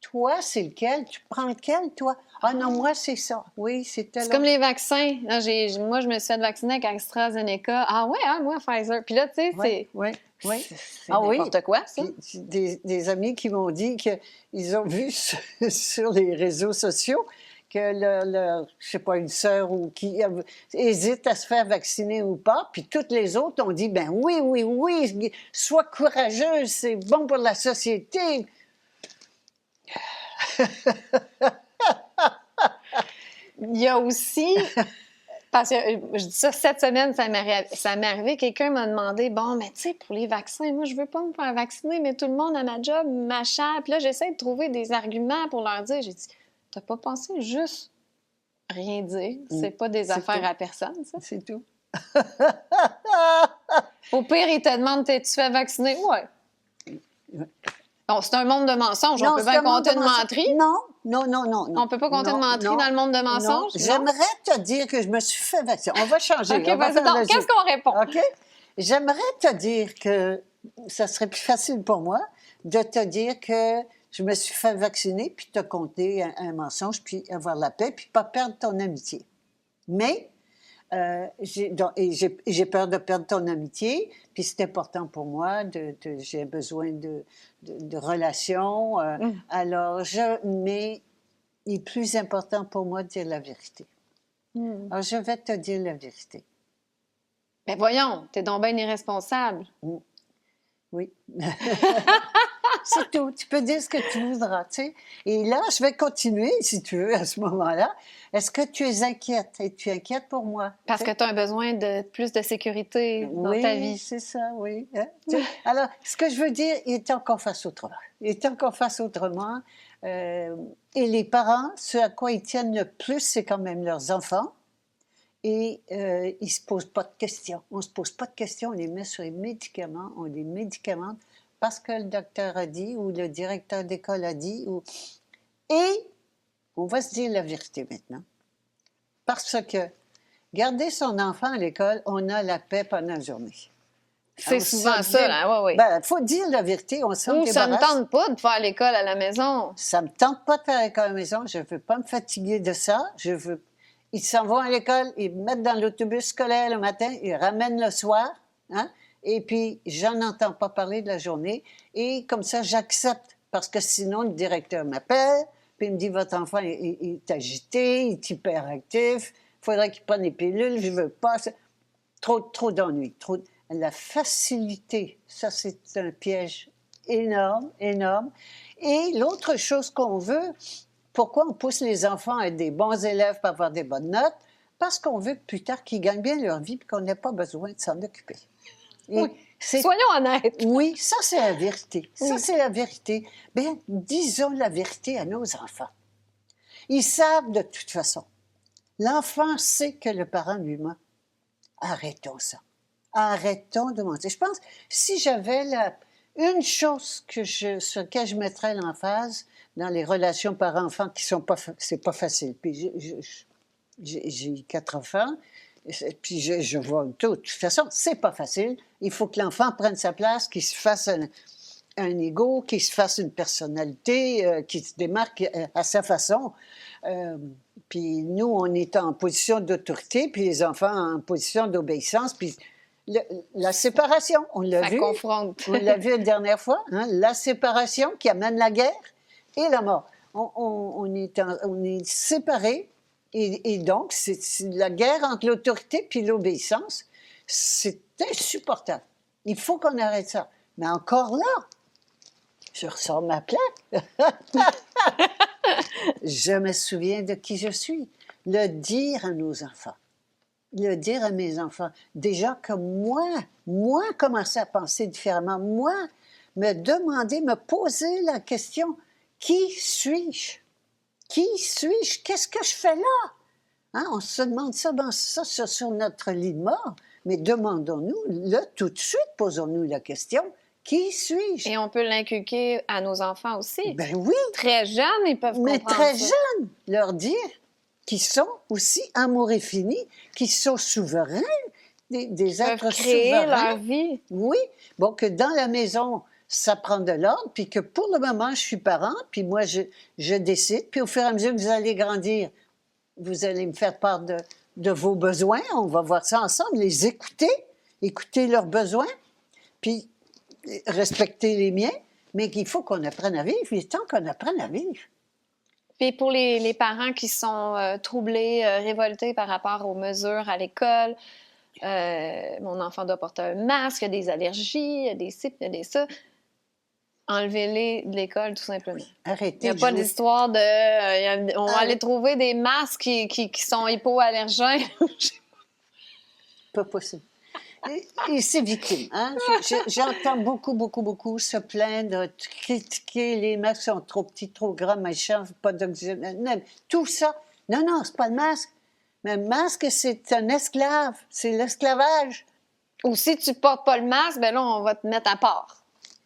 Toi, c'est lequel? Tu prends lequel, toi? Ah non, moi, c'est ça. Oui, c'est tel. C'est comme les vaccins. Là, moi, je me suis fait vacciner avec AstraZeneca. Ah ouais, moi, Pfizer. Puis là, tu sais, c'est... Oui. C'est n'importe quoi, ça. Des amis qui m'ont dit qu'ils ont vu sur les réseaux sociaux que je sais pas, une sœur ou qui hésite à se faire vacciner ou pas, puis toutes les autres ont dit, ben oui, sois courageuse, c'est bon pour la société. Il y a aussi, parce que je dis ça, cette semaine, ça m'est arrivé, quelqu'un m'a demandé, bon, mais tu sais, pour les vaccins, moi, je veux pas me faire vacciner, mais tout le monde à ma job, machin. Puis là, j'essaie de trouver des arguments pour leur dire, j'ai dit, t'as pas pensé juste rien dire? C'est pas des affaires tout. À personne, ça? C'est tout. Au pire, ils te demandent, t'es-tu fait vacciner? Ouais. Bon, c'est un monde de mensonges. On Non, peut c'est bien un monde compter de une mensonges. menterie. Non, non, non, non, non. On peut pas compter Non, une menterie non, dans le monde de non. mensonges. Non? J'aimerais te dire que je me suis fait vacciner. On va changer. OK, On va vas-y. faire Donc, le qu'est-ce jeu. qu'on répond? OK? J'aimerais te dire que ça serait plus facile pour moi de te dire que je me suis fait vacciner, puis te compter un mensonge, puis avoir la paix, puis pas perdre ton amitié. Mais j'ai peur de perdre ton amitié, puis c'est important pour moi, j'ai besoin de relations. Alors, mais il est plus important pour moi de dire la vérité. Alors, je vais te dire la vérité. Ben voyons, t'es donc bien irresponsable. Oui. C'est tout. Tu peux dire ce que tu voudras, tu sais. Et là, je vais continuer, si tu veux, à ce moment-là. Est-ce que tu es inquiète? Es-tu inquiète pour moi? Parce que tu as un besoin de plus de sécurité dans ta vie. Oui, c'est ça, oui. Hein? Alors, ce que je veux dire, il est temps qu'on fasse autrement. Il est temps qu'on fasse autrement. Et les parents, ce à quoi ils tiennent le plus, c'est quand même leurs enfants. Et ils ne se posent pas de questions. On ne se pose pas de questions, on les met sur les médicaments, on les médicamente parce que le docteur a dit ou le directeur d'école a dit. Et on va se dire la vérité maintenant. Parce que garder son enfant à l'école, on a la paix pendant la journée. C'est souvent ça, là, oui, oui. Ben, faut dire la vérité, on s'en Ou ça débarrasse. ne tente pas de faire l'école à la maison. Ça me tente pas de faire l'école à la maison, je ne veux pas me fatiguer de ça, Ils s'en vont à l'école, ils me mettent dans l'autobus scolaire le matin, ils ramènent le soir, hein? Et puis j'en entends pas parler de la journée. Et comme ça, j'accepte, parce que sinon, le directeur m'appelle, puis il me dit, votre enfant il est agité, il est hyperactif, il faudrait qu'il prenne des pilules, je veux pas. Trop d'ennuis. La facilité, ça c'est un piège énorme, énorme. Et l'autre chose qu'on veut, pourquoi on pousse les enfants à être des bons élèves pour avoir des bonnes notes? Parce qu'on veut que plus tard qu'ils gagnent bien leur vie et qu'on n'ait pas besoin de s'en occuper. Oui. Soyons honnêtes. Oui, ça c'est la vérité. Oui. Ça c'est la vérité. Bien, disons la vérité à nos enfants. Ils savent de toute façon. L'enfant sait que le parent lui ment. Arrêtons ça. Arrêtons de mentir. Je pense, si j'avais une chose sur laquelle je mettrais l'emphase dans les relations parents-enfants qui sont pas, c'est pas facile. Puis j'ai 4 enfants, puis je vois tout. De toute façon, c'est pas facile. Il faut que l'enfant prenne sa place, qu'il se fasse un ego, qu'il se fasse une personnalité, qu'il se démarque à sa façon. Puis nous, on est en position d'autorité, puis les enfants en position d'obéissance, puis la séparation, on l'a vu. Ça confronte. On l'a vu la dernière fois, hein, la séparation qui amène la guerre et la mort. On est séparés, et donc, c'est la guerre entre l'autorité puis l'obéissance, c'est insupportable. Il faut qu'on arrête ça. Mais encore là, je ressors ma plaque. Je me souviens de qui je suis. Le dire à nos enfants. Le dire à mes enfants. Déjà que moi commencer à penser différemment. Moi, me poser la question, qui suis-je? Qui suis-je? Qu'est-ce que je fais là? Hein? On se demande ça sur notre lit de mort. Mais demandons-nous, là, tout de suite, posons-nous la question, qui suis-je? Et on peut l'inculquer à nos enfants aussi. Ben oui. Très jeunes, ils peuvent comprendre. Mais très ça. jeunes, leur dire qu'ils sont aussi amoureux finis, qu'ils sont souverains, des êtres peuvent créer souverains. leur vie. Oui. Bon, que dans la maison, ça prend de l'ordre, puis que pour le moment, je suis parent, puis moi, je décide. Puis au fur et à mesure que vous allez grandir, vous allez me faire part de vos besoins. On va voir ça ensemble, les écouter leurs besoins, puis respecter les miens, mais qu'il faut qu'on apprenne à vivre. Il est temps qu'on apprenne à vivre. Puis pour les parents qui sont troublés, révoltés par rapport aux mesures à l'école, mon enfant doit porter un masque, il y a des allergies, il y a des ci, il y a des ça. Enlevez-les de l'école, tout simplement. Arrêtez. Il n'y a pas d'histoire de... on va aller trouver des masques qui sont hypoallergènes. Pas possible. Et c'est victime. Hein? J'entends beaucoup se plaindre, critiquer, les masques sont trop petits, trop grands, machin, pas d'oxygène. Tout ça. Non, c'est pas le masque. Mais le masque, c'est un esclave. C'est l'esclavage. Ou si tu portes pas le masque, ben là, on va te mettre à part.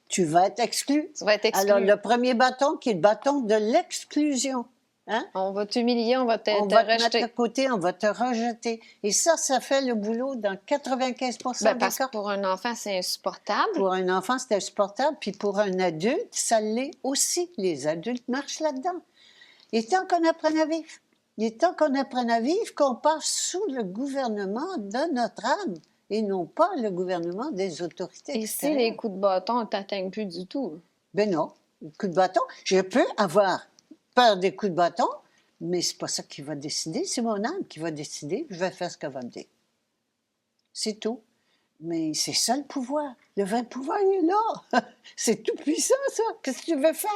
tu vas être exclu. Tu vas être exclu. Alors, le premier bâton, qui est le bâton de l'exclusion. Hein? On va t'humilier, on va te On va te rejeter. mettre de côté, on va te rejeter. Et ça fait le boulot dans 95 Ben, des parce cas. que pour un enfant, c'est insupportable. Pour un enfant, c'est insupportable. Puis pour un adulte, ça l'est aussi. Les adultes marchent là-dedans. Il est temps qu'on apprenne à vivre. Il est temps qu'on apprenne à vivre, qu'on passe sous le gouvernement de notre âme et non pas le gouvernement des autorités Et si extérieures. les coups de bâton ne t'atteignent plus du tout? Ben non, coup de bâton. Je peux avoir peur des coups de bâton, mais c'est pas ça qui va décider. C'est mon âme qui va décider. Je vais faire ce qu'elle va me dire. C'est tout. Mais c'est ça le pouvoir. Le vrai pouvoir, il est là. C'est tout puissant, ça. Qu'est-ce que tu veux faire?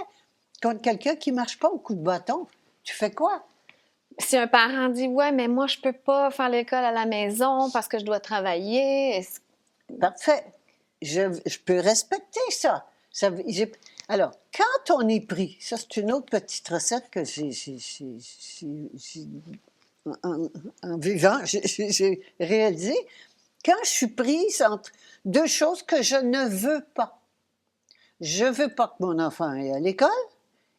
Contre quelqu'un qui ne marche pas au coup de bâton, tu fais quoi? Si un parent dit « Ouais, mais moi, je peux pas faire l'école à la maison parce que je dois travailler. » Parfait. Je peux respecter ça. Alors, quand on est pris, ça c'est une autre petite recette que en vivant, j'ai réalisé. Quand je suis prise entre deux choses que je ne veux pas. Je ne veux pas que mon enfant aille à l'école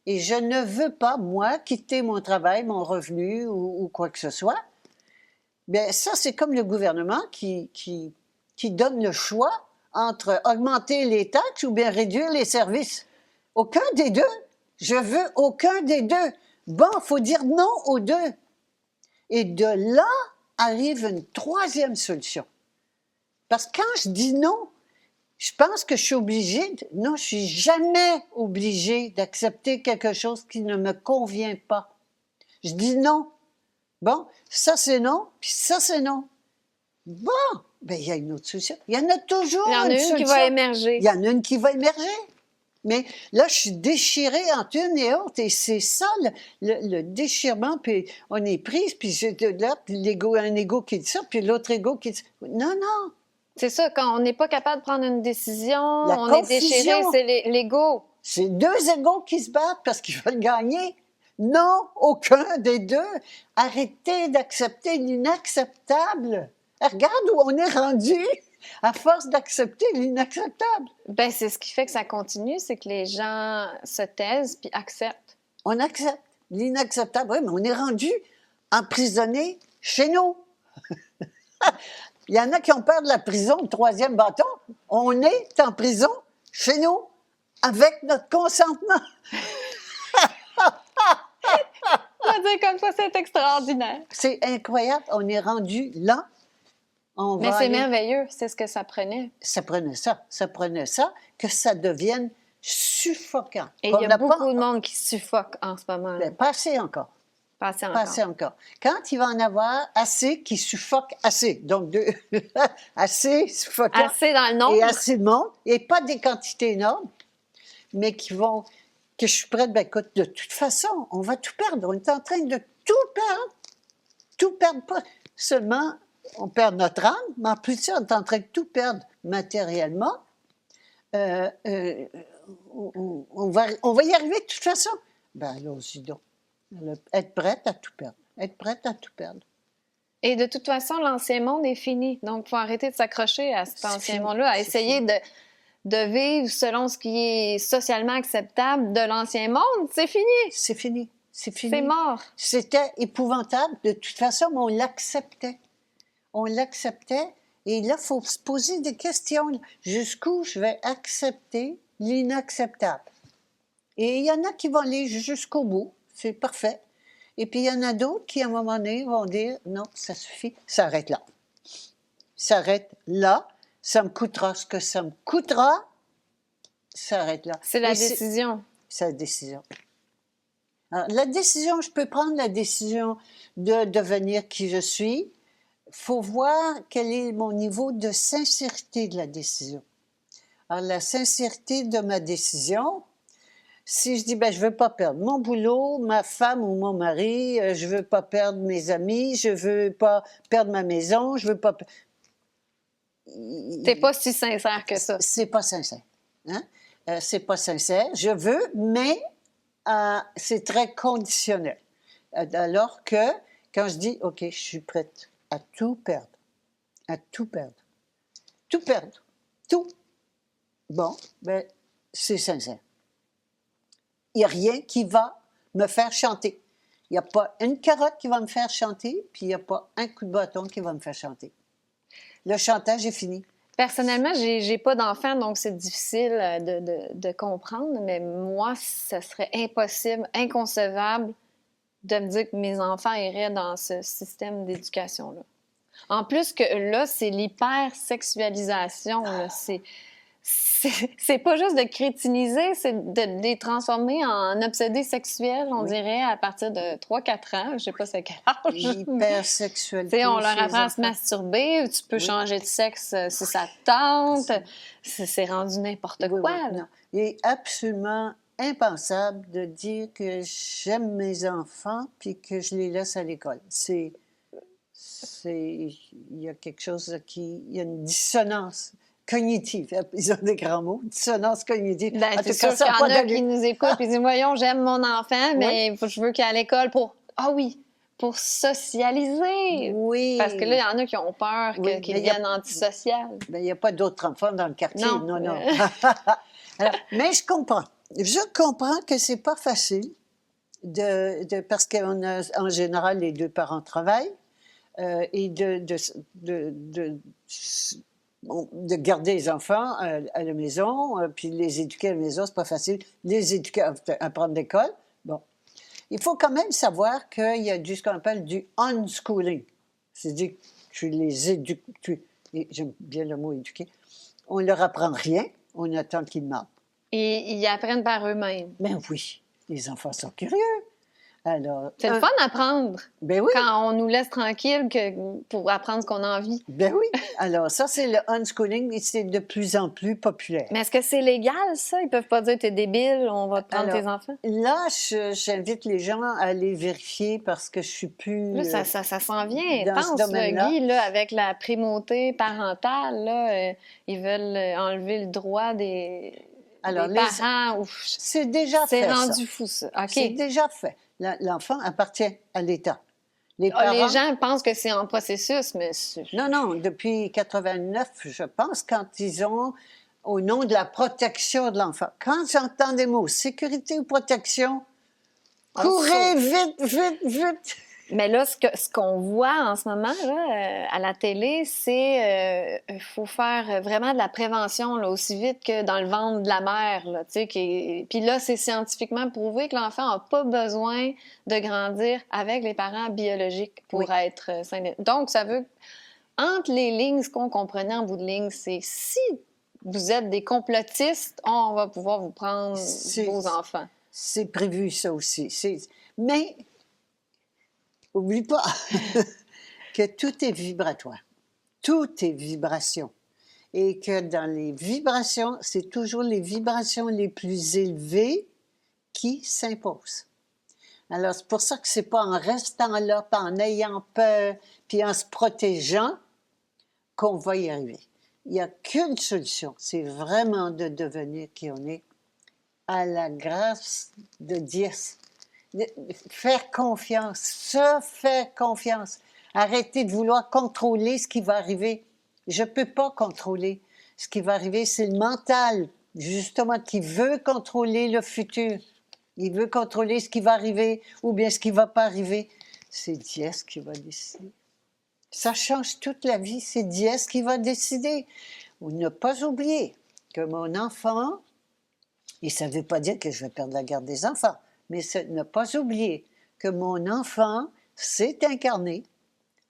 et je ne veux pas, moi, quitter mon travail, mon revenu ou quoi que ce soit. Bien, ça, c'est comme le gouvernement qui donne le choix entre augmenter les taxes ou bien réduire les services. Aucun des deux. Je veux aucun des deux. Bon, il faut dire non aux deux. Et de là arrive une troisième solution. Parce que quand je dis non, je pense que je suis obligée. Non, je suis jamais obligée d'accepter quelque chose qui ne me convient pas. Je dis non. Bon, ça c'est non, puis ça c'est non. Bon, bien, il y a une autre solution. Il y en a toujours Il y en a une solution. qui va émerger. Il y en a une qui va émerger. Mais là, je suis déchirée entre une et autre, et c'est ça le déchirement, puis on est prise, puis j'ai là, puis un égo qui dit ça, puis l'autre égo qui dit... Non, non, C'est ça, quand on n'est pas capable de prendre une décision, La on confusion. est déchiré, c'est l'ego. c'est deux égos qui se battent parce qu'ils veulent gagner. Non, aucun des deux. Arrêtez d'accepter l'inacceptable. Regarde où on est rendu à force d'accepter l'inacceptable. Ben, c'est ce qui fait que ça continue, c'est que les gens se taisent puis acceptent. On accepte l'inacceptable. Oui, mais on est rendu emprisonné chez nous. Il y en a qui ont peur de la prison, le troisième bâton. On est en prison chez nous avec notre consentement. On va dire comme ça, c'est extraordinaire. C'est incroyable. On est rendu là. On Mais va c'est aller- merveilleux, c'est ce que ça prenait. Ça prenait ça. Ça prenait ça, que ça devienne suffocant. Et Qu'on il y a n'a beaucoup pas, de monde qui suffoque en ce moment. ben, pas assez encore. Passez Pas encore. assez encore. Quand il va en avoir assez qui suffoquent assez, donc assez suffocant Assez dans le nombre. et assez de monde, et pas des quantités énormes, mais que je suis prête, ben écoute, de toute façon, on va tout perdre. On est en train de tout perdre. Tout perdre, pas seulement on perd notre âme, mais en plus, on est en train de tout perdre matériellement. On va y arriver de toute façon. Ben allons-y donc. Être prête à tout perdre. Être prête à tout perdre. Et de toute façon, l'ancien monde est fini. Donc, il faut arrêter de s'accrocher à cet C'est ancien fini, monde-là, à c'est essayer de vivre selon ce qui est socialement acceptable de l'ancien monde. C'est fini. C'est fini. C'est fini. C'est mort. C'était épouvantable. De toute façon, mais on l'acceptait. On l'acceptait. Et là, il faut se poser des questions. Jusqu'où je vais accepter l'inacceptable? Et il y en a qui vont aller jusqu'au bout. C'est parfait. Et puis, il y en a d'autres qui, à un moment donné, vont dire « Non, ça suffit. Ça arrête là. Ça arrête là. Ça me coûtera ce que ça me coûtera. Ça arrête là. » C'est la Et décision. c'est la décision. Alors, la décision, je peux prendre la décision de devenir qui je suis. Il faut voir quel est mon niveau de sincérité de la décision. Alors, la sincérité de ma décision, si je dis, ben, je ne veux pas perdre mon boulot, ma femme ou mon mari, je ne veux pas perdre mes amis, je ne veux pas perdre ma maison, je ne veux pas... T'es pas si sincère que ça. C'est pas sincère. Hein? C'est pas sincère. Je veux, mais c'est très conditionnel. Alors que quand je dis, OK, je suis prête à tout perdre, tout, bon, ben, c'est sincère. Il n'y a rien qui va me faire chanter. Il n'y a pas une carotte qui va me faire chanter, puis il n'y a pas un coup de bâton qui va me faire chanter. Le chantage est fini. Personnellement, j'ai pas d'enfant, donc c'est difficile de comprendre, mais moi, ça serait impossible, inconcevable de me dire que mes enfants iraient dans ce système d'éducation-là. En plus que là, c'est l'hypersexualisation, là. C'est pas juste de crétiniser, c'est de les transformer en obsédés sexuels, on dirait, à partir de 3-4 ans. Je sais pas c'est quel âge. L'hypersexualité. On leur apprend à se masturber, tu peux changer de sexe si ça te tente. C'est rendu n'importe quoi. Non. Il est absolument impensable de dire que j'aime mes enfants puis que je les laisse à l'école. Il y a quelque chose il y a une dissonance cognitive. Ils ont des grands mots, dissonance cognitive. C'est sûr qu'il y en a qui nous écoutent et disent, voyons, j'aime mon enfant, mais je veux qu'il aille à l'école pour socialiser. Oui. Parce que là, il y en a qui ont peur qu'ils deviennent antisocial. Il n'y a pas d'autres enfants dans le quartier. Non. Alors, mais je comprends. Je comprends que c'est pas facile parce qu'en général, les deux parents travaillent et de garder les enfants à la maison, puis les éduquer à la maison, c'est pas facile. Les éduquer à prendre l'école, bon. Il faut quand même savoir qu'il y a ce qu'on appelle du unschooling. C'est-à-dire que tu les éduques, j'aime bien le mot éduquer, on leur apprend rien, on attend qu'ils demandent. Et ils apprennent par eux-mêmes. Ben oui, les enfants sont curieux. Alors, c'est le fun d'apprendre. Ben oui. Quand on nous laisse tranquille pour apprendre ce qu'on a envie. Ben oui. Alors, ça, c'est le unschooling et c'est de plus en plus populaire. Mais est-ce que c'est légal, ça? Ils peuvent pas dire t'es débile, on va te prendre tes enfants? Là, j'invite les gens à aller vérifier parce que je suis plus. Là, ça s'en vient intense, Guy, là, avec la primauté parentale. Là, ils veulent enlever le droit des parents. C'est déjà fait. C'est rendu fou, ça. OK. C'est déjà fait. L'enfant appartient à l'État. Les gens pensent que c'est en processus, mais... Non, depuis 89, je pense, quand ils ont, au nom de la protection de l'enfant, quand j'entends des mots sécurité ou protection, courez vite! Mais là, ce qu'on voit en ce moment là, à la télé, c'est qu'il faut faire vraiment de la prévention là, aussi vite que dans le ventre de la mère. Là, puis là, c'est scientifiquement prouvé que l'enfant n'a pas besoin de grandir avec les parents biologiques pour être sain. Donc, ça veut... Entre les lignes, ce qu'on comprenait en bout de ligne, c'est si vous êtes des complotistes, on va pouvoir vous prendre vos enfants. C'est prévu, ça aussi. Mais... Oublie pas que tout est vibratoire. Tout est vibration. Et que dans les vibrations, c'est toujours les vibrations les plus élevées qui s'imposent. Alors, c'est pour ça que c'est pas en restant là, pas en ayant peur, puis en se protégeant, qu'on va y arriver. Il n'y a qu'une solution, c'est vraiment de devenir qui on est, à la grâce de Dieu. Faire confiance, se faire confiance. Arrêtez de vouloir contrôler ce qui va arriver. Je ne peux pas contrôler. Ce qui va arriver, c'est le mental, justement, qui veut contrôler le futur. Il veut contrôler ce qui va arriver ou bien ce qui ne va pas arriver. C'est Dieu qui va décider. Ça change toute la vie. C'est Dieu qui va décider. Ou ne pas oublier que mon enfant, et ça ne veut pas dire que je vais perdre la garde des enfants, mais ne pas oublier que mon enfant s'est incarné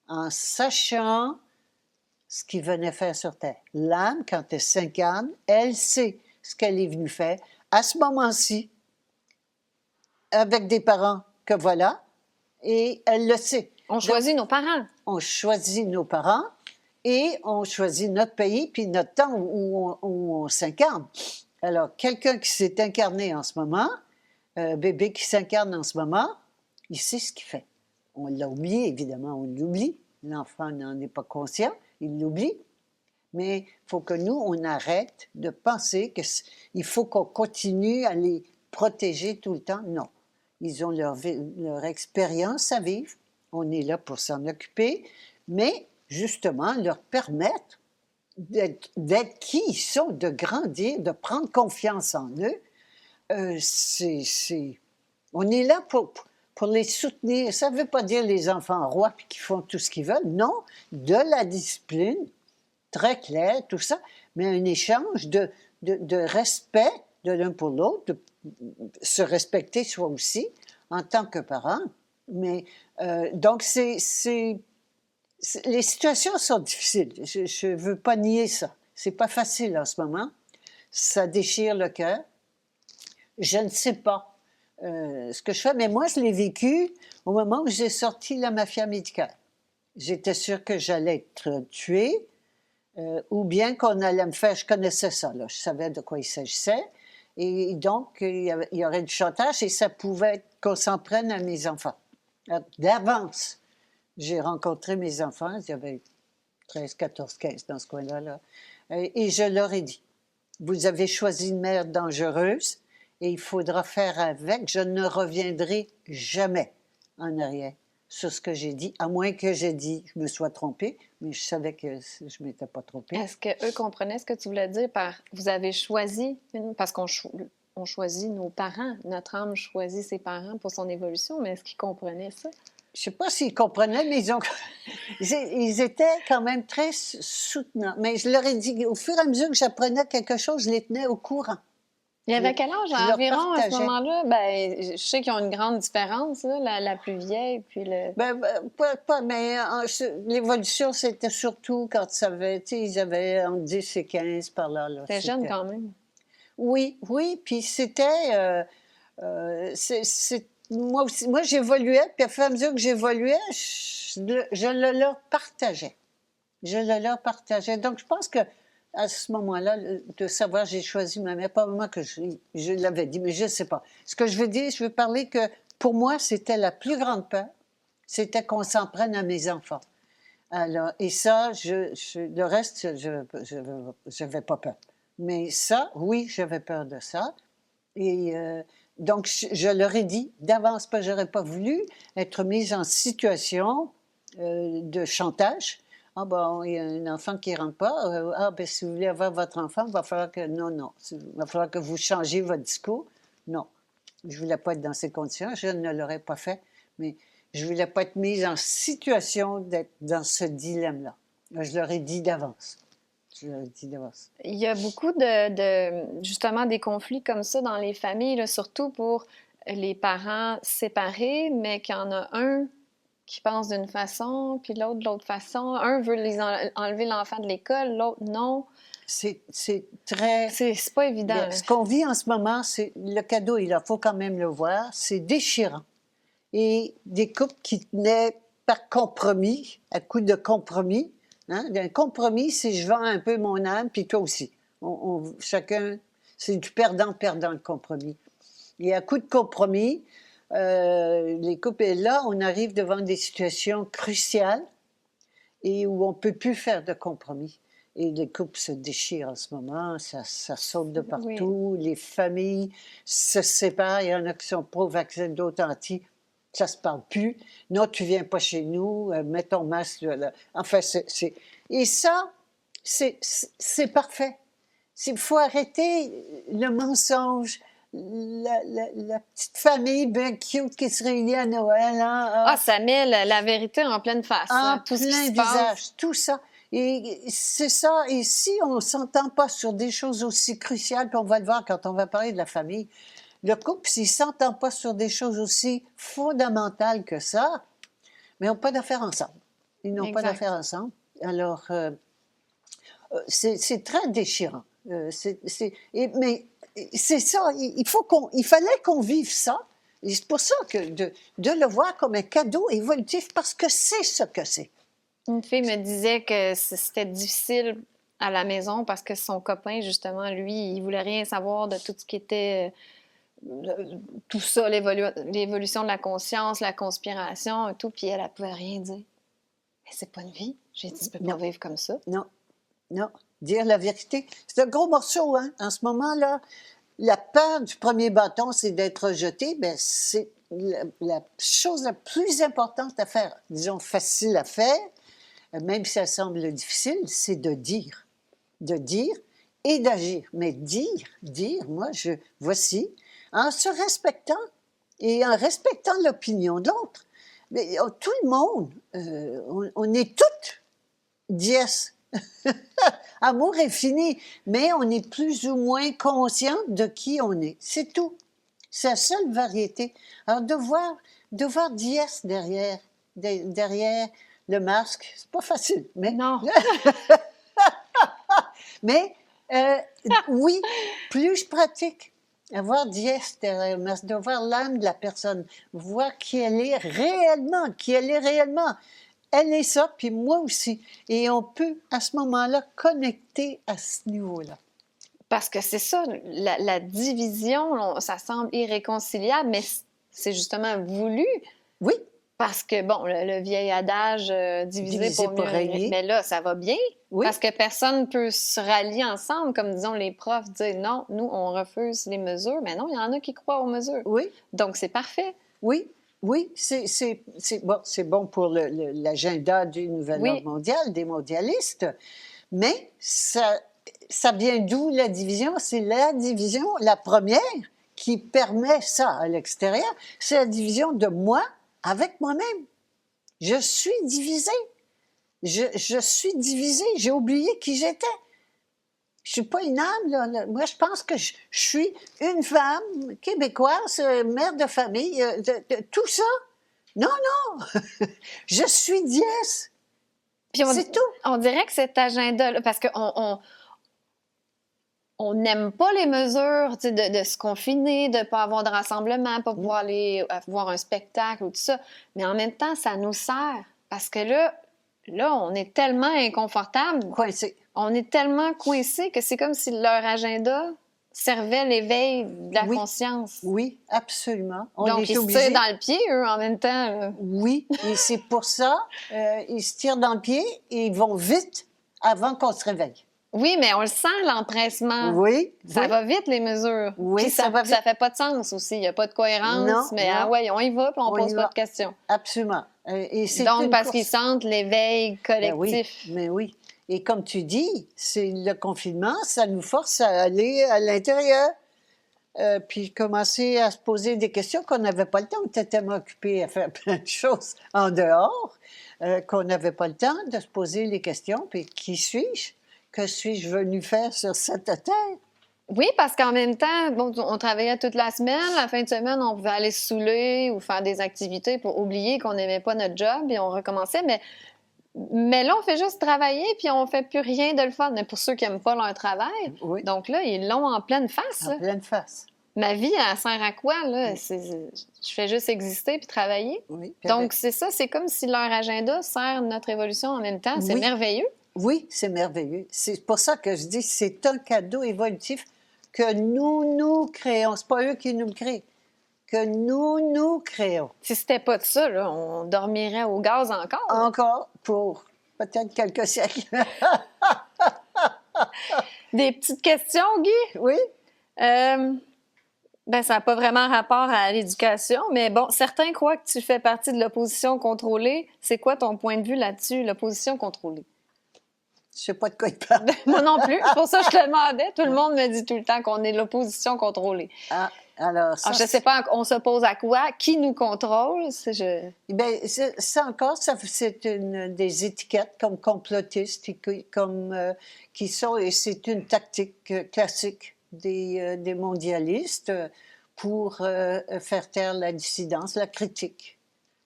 en sachant ce qu'il venait faire sur Terre. L'âme, quand elle s'incarne, elle sait ce qu'elle est venue faire. À ce moment-ci, avec des parents que voilà, et elle le sait. On choisit nos parents. On choisit nos parents et on choisit notre pays puis notre temps où on s'incarne. Alors, quelqu'un qui s'est incarné en ce moment, un bébé qui s'incarne en ce moment, il sait ce qu'il fait. On l'a oublié, évidemment, on l'oublie. L'enfant n'en est pas conscient, il l'oublie. Mais il faut que nous, on arrête de penser qu'il faut qu'on continue à les protéger tout le temps. Non. Ils ont leur expérience à vivre. On est là pour s'en occuper, mais justement, leur permettre d'être qui ils sont, de grandir, de prendre confiance en eux. On est là pour les soutenir. Ça ne veut pas dire les enfants rois puis qui font tout ce qu'ils veulent. Non, de la discipline, très claire, tout ça, mais un échange de respect de l'un pour l'autre, de se respecter soi aussi en tant que parent. Mais donc, les situations sont difficiles. Je ne veux pas nier ça. C'est pas facile en ce moment. Ça déchire le cœur. Je ne sais pas ce que je fais, mais moi, je l'ai vécu au moment où j'ai sorti la mafia médicale. J'étais sûre que j'allais être tuée ou bien qu'on allait me faire... Je connaissais ça, là. Je savais de quoi il s'agissait. Et donc, il y aurait du chantage et ça pouvait être qu'on s'en prenne à mes enfants. Alors, d'avance, j'ai rencontré mes enfants. Il y avait 13, 14, 15 dans ce coin-là. Là. Et je leur ai dit, vous avez choisi une mère dangereuse et il faudra faire avec. Je ne reviendrai jamais en arrière sur ce que j'ai dit, à moins que j'ai dit, je me sois trompée, mais je savais que je ne m'étais pas trompée. Est-ce qu'eux comprenaient ce que tu voulais dire par vous avez choisi, parce qu'on on choisit nos parents, notre âme choisit ses parents pour son évolution, mais est-ce qu'ils comprenaient ça? Je ne sais pas s'ils comprenaient, mais ils étaient quand même très soutenants. Mais je leur ai dit, au fur et à mesure que j'apprenais quelque chose, je les tenais au courant. Il y avait quel âge Je leur environ à ce partageais. moment-là? Ben, je sais qu'ils ont une grande différence, là, la plus vieille, puis le... Mais l'évolution, c'était surtout quand ça avait, tu sais, ils avaient entre 10 et 15 par là. C'était jeune quand même. Oui, puis c'était... moi aussi, moi j'évoluais, puis à fur et à mesure que j'évoluais, je le leur partageais. Je le leur partageais. Donc, je pense que à ce moment-là, de savoir j'ai choisi ma mère, pas vraiment que je l'avais dit, mais je ne sais pas. Ce que je veux dire, je veux parler que pour moi, c'était la plus grande peur, c'était qu'on s'en prenne à mes enfants. Alors, et ça, le reste, je n'avais pas peur. Mais ça, oui, j'avais peur de ça. Et donc, je leur ai dit d'avance, parce que je n'aurais pas voulu être mise en situation de chantage. Ah bon, il y a un enfant qui ne rentre pas. Ah ben si vous voulez avoir votre enfant, il va falloir que... Non. Il va falloir que vous changiez votre discours. Non. Je ne voulais pas être dans ces conditions. Je ne l'aurais pas fait. Mais je ne voulais pas être mise en situation d'être dans ce dilemme-là. Je leur ai dit d'avance. Je leur ai dit d'avance. Il y a beaucoup justement des conflits comme ça dans les familles, là, surtout pour les parents séparés, mais qu'il y en a un qui pense d'une façon, puis l'autre de l'autre façon. Un veut enlever l'enfant de l'école, l'autre non. C'est très... C'est pas évident. Ce qu'on vit en ce moment, c'est le cadeau, il faut quand même le voir, c'est déchirant. Et des couples qui tenaient par compromis, à coup de compromis. Hein? Un compromis, c'est je vends un peu mon âme, puis toi aussi. Chacun, c'est du perdant-perdant, le compromis. Et à coup de compromis, les couples, et là, on arrive devant des situations cruciales et où on ne peut plus faire de compromis. Et les couples se déchirent en ce moment, ça saute de partout, oui. Les familles se séparent, il y en a qui sont pro-vaccin, d'autres anti, ça ne se parle plus. Non, tu ne viens pas chez nous, mets ton masque. Là. Enfin, et ça, c'est parfait. Il faut arrêter le mensonge, la petite famille bien cute qui se réunit à Noël. Hein, ça met la vérité en pleine face. En tout plein ce qui visage, tout ça. Et c'est ça. Et si on ne s'entend pas sur des choses aussi cruciales, puis on va le voir quand on va parler de la famille, le couple, s'il ne s'entend pas sur des choses aussi fondamentales que ça, mais ils n'ont pas d'affaires ensemble. Ils n'ont pas d'affaires ensemble. Alors, c'est très déchirant. Mais c'est ça. Il fallait qu'on vive ça. Et c'est pour ça que de le voir comme un cadeau évolutif, parce que c'est ce que c'est. Une fille me disait que c'était difficile à la maison parce que son copain, justement, lui, il voulait rien savoir de tout ce qui était... tout ça, l'évolution de la conscience, la conspiration et tout, puis elle pouvait rien dire. Mais c'est pas une vie. J'ai dit, tu peux pas vivre comme ça. Non. Dire la vérité. C'est un gros morceau, hein. En ce moment-là, la peur du premier bâton, c'est d'être rejeté. Bien, c'est la chose la plus importante à faire, disons facile à faire, même si ça semble difficile, c'est de dire. de dire et d'agir. Mais dire, voici, en se respectant et en respectant l'opinion de l'autre. Mais tout le monde, on est toutes dièses. Amour infini, mais on est plus ou moins conscient de qui on est. C'est tout. C'est la seule variété. Alors, de voir dièse derrière le masque, c'est pas facile. Mais, Non. mais oui, plus je pratique, avoir dièse derrière le masque, de voir l'âme de la personne, voir qui elle est réellement, Elle est ça, puis moi aussi. Et on peut, à ce moment-là, connecter à ce niveau-là. Parce que c'est ça, la division, ça semble irréconciliable, mais c'est justement voulu. Oui. Parce que, bon, le vieil adage diviser pour mieux régner, mais là, ça va bien. Oui. Parce que personne ne peut se rallier ensemble, comme disons les profs disent non, nous, on refuse les mesures. Mais non, il y en a qui croient aux mesures. Oui. Donc, c'est parfait. Oui. Oui, c'est bon pour l'agenda du nouvel ordre mondial, des mondialistes, mais ça vient d'où la division? C'est la division, la première, qui permet ça à l'extérieur, c'est la division de moi avec moi-même. Je suis divisée. Je suis divisée. J'ai oublié qui j'étais. Je suis pas une âme, là. Moi, je pense que je suis une femme québécoise, mère de famille, tout ça. Non, non. Je suis dièse. C'est tout. On dirait que cet agenda-là, parce qu'on on n'aime pas les mesures de se confiner, de ne pas avoir de rassemblement, pas pouvoir aller voir un spectacle ou tout ça. Mais en même temps, ça nous sert. Parce que là, on est tellement inconfortable. Coincé. On est tellement coincé que c'est comme si leur agenda servait l'éveil de la conscience. Oui, absolument. Donc, ils se tirent dans le pied, eux, en même temps. Là. Oui, et c'est pour ça, ils se tirent dans le pied et ils vont vite avant qu'on se réveille. Oui, mais on le sent, l'empressement. Oui. Ça va vite, les mesures. Oui, puis ça va vite. Ça fait pas de sens aussi. Il n'y a pas de cohérence. Non, mais non. Ah ouais, on y va, puis on pose pas de questions. Absolument. Et donc, parce qu'ils sentent l'éveil collectif. Mais oui. Et comme tu dis, c'est le confinement, ça nous force à aller à l'intérieur. Puis commencer à se poser des questions qu'on n'avait pas le temps. On était tellement occupés à faire plein de choses en dehors qu'on n'avait pas le temps de se poser les questions. Puis qui suis-je? Que suis-je venu faire sur cette terre? Oui, parce qu'en même temps, bon, on travaillait toute la semaine. La fin de semaine, on pouvait aller se saouler ou faire des activités pour oublier qu'on n'aimait pas notre job et on recommençait. Mais là, on fait juste travailler puis on fait plus rien de le fun. Mais pour ceux qui n'aiment pas leur travail. Oui. Donc là, ils l'ont en pleine face. En pleine face. Ma vie, elle sert à quoi, là? Je fais juste exister puis travailler. Oui. Donc, c'est ça. C'est comme si leur agenda sert notre évolution en même temps. C'est merveilleux. Oui, c'est merveilleux. C'est pour ça que je dis c'est un cadeau évolutif que nous créons. C'est pas eux qui nous le créent. Que nous créons. Si c'était pas de ça, là, on dormirait au gaz encore. Encore pour peut-être quelques siècles. Des petites questions, Guy? Oui. Ça n'a pas vraiment rapport à l'éducation, mais bon, certains croient que tu fais partie de l'opposition contrôlée. C'est quoi ton point de vue là-dessus, l'opposition contrôlée? Je sais pas de quoi il parle. Moi non plus. C'est pour ça que je te demandais. Tout le monde me dit tout le temps qu'on est l'opposition contrôlée. Ah, alors ça... je ne sais pas, on s'oppose à quoi? Qui nous contrôle? Bien, ça encore, c'est des étiquettes comme complotistes, qui sont... Et c'est une tactique classique des mondialistes pour faire taire la dissidence, la critique.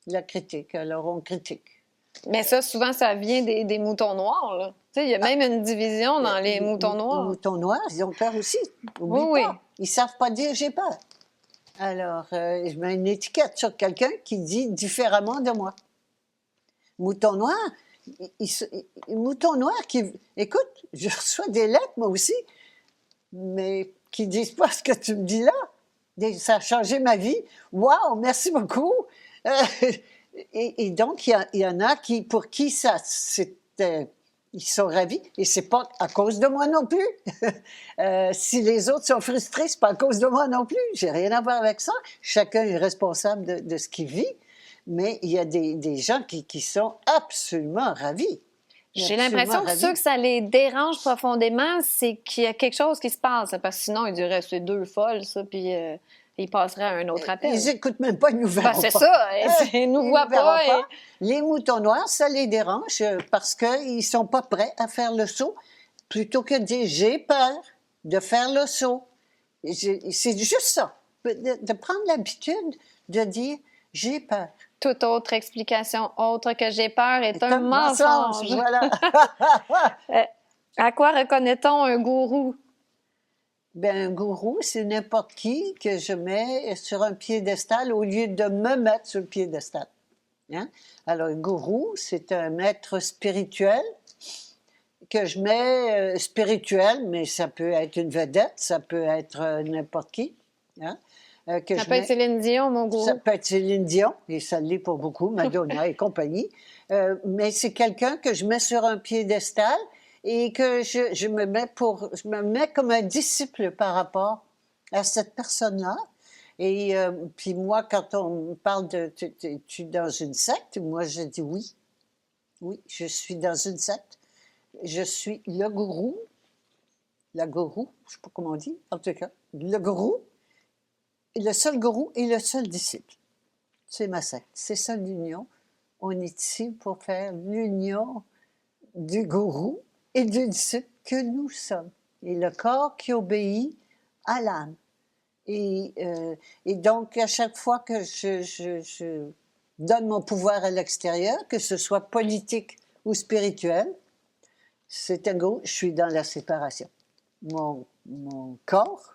La critique. Alors, on critique. Mais ça, souvent, ça vient des moutons noirs, là. Tu sais, il y a même une division dans les moutons noirs. Les moutons noirs, ils ont peur aussi. Oublie pas. Ils ne savent pas dire « j'ai peur ». Alors, je mets une étiquette sur quelqu'un qui dit différemment de moi. Mouton noir, mouton noir qui... Écoute, je reçois des lettres, moi aussi, mais qui ne disent pas ce que tu me dis là. Ça a changé ma vie. Wow, merci beaucoup. Et donc, il y en a pour qui ça, ils sont ravis. Et c'est pas à cause de moi non plus. Si les autres sont frustrés, c'est pas à cause de moi non plus. J'ai rien à voir avec ça. Chacun est responsable de ce qu'il vit. Mais il y a des gens qui sont absolument ravis. J'ai l'impression que ceux que ça les dérange profondément, c'est qu'il y a quelque chose qui se passe. Parce que sinon, ils diraient, c'est deux folles, ça, puis ils passeraient à un autre appel. Ils n'écoutent même pas, ils nous verront c'est pas. ça, ils nous voient pas. Les moutons noirs, ça les dérange parce qu'ils ne sont pas prêts à faire le saut. Plutôt que de dire, j'ai peur de faire le saut. C'est juste ça. De prendre l'habitude de dire, j'ai peur. Toute autre explication autre que j'ai peur est un mensonge. Voilà. À quoi reconnaît-on un gourou? Un gourou, c'est n'importe qui que je mets sur un piédestal au lieu de me mettre sur le piédestal. Hein? Alors, un gourou, c'est un maître spirituel que je mets spirituel, mais ça peut être une vedette, ça peut être n'importe qui. Hein? Ça peut être Céline Dion, mon gourou. Ça peut être Céline Dion, et ça l'est pour beaucoup, Madonna et compagnie. Mais c'est quelqu'un que je mets sur un piédestal et que je me mets comme un disciple par rapport à cette personne-là. Et puis moi, quand on me parle de « tu es dans une secte », moi je dis oui. Oui, je suis dans une secte. Je suis le gourou, je ne sais pas comment on dit, en tout cas, le gourou, le seul gourou et le seul disciple. C'est ma secte, c'est ça l'union. On est ici pour faire l'union du gourou et du disciple que nous sommes. Et le corps qui obéit à l'âme. Et donc, à chaque fois que je donne mon pouvoir à l'extérieur, que ce soit politique ou spirituel, c'est un goût, je suis dans la séparation. Mon corps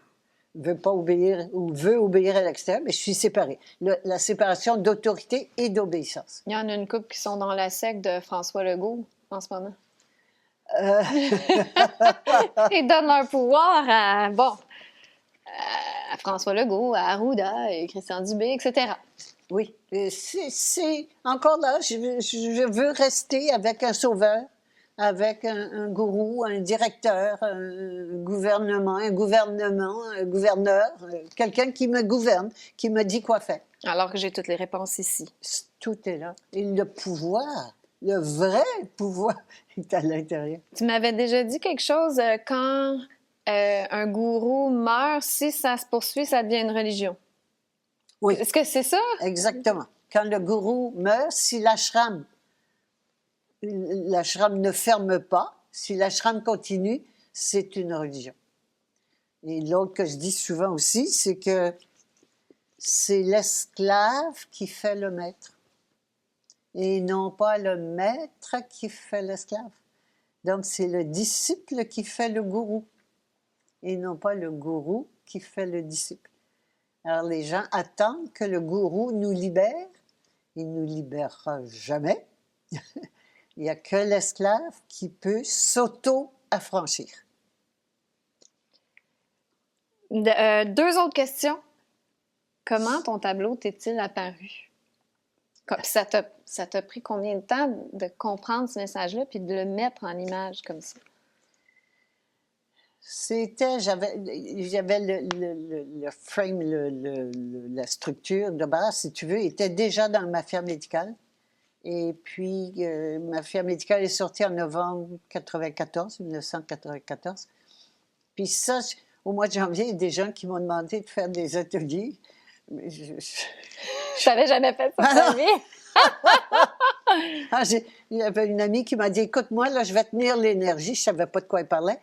veut pas obéir ou veut obéir à l'extérieur, mais je suis séparée. La séparation d'autorité et d'obéissance. Il y en a une couple qui sont dans la secte de François Legault en ce moment. Ils donnent leur pouvoir à François Legault, à Arruda, et Christian Dubé, etc. Oui, c'est encore là, je veux rester avec un sauveur, avec un gourou, un directeur, un gouverneur, quelqu'un qui me gouverne, qui me dit quoi faire. Alors que j'ai toutes les réponses ici. Tout est là. Et le pouvoir, le vrai pouvoir est à l'intérieur. Tu m'avais déjà dit quelque chose quand un gourou meurt, si ça se poursuit, ça devient une religion. Oui. Est-ce que c'est ça? Exactement. Quand le gourou meurt, si l'ashram ne ferme pas, si l'ashram continue, c'est une religion. Et l'autre que je dis souvent aussi, c'est que c'est l'esclave qui fait le maître et non pas le maître qui fait l'esclave. Donc, c'est le disciple qui fait le gourou et non pas le gourou qui fait le disciple. Alors, les gens attendent que le gourou nous libère. Il ne nous libérera jamais. Il n'y a que l'esclave qui peut s'auto-affranchir. Deux autres questions. Comment ton tableau t'est-il apparu? Ça t'a pris combien de temps de comprendre ce message-là puis de le mettre en image comme ça? J'avais le frame, la structure de base, si tu veux, était déjà dans Mafia médicale. Et puis, Mafia médicale est sortie en novembre 1994. Puis ça, au mois de janvier, il y a des gens qui m'ont demandé de faire des ateliers. Je n'avais jamais fait ça dans ma vie. Il y avait une amie qui m'a dit, écoute-moi, là, je vais tenir l'énergie. Je ne savais pas de quoi elle parlait.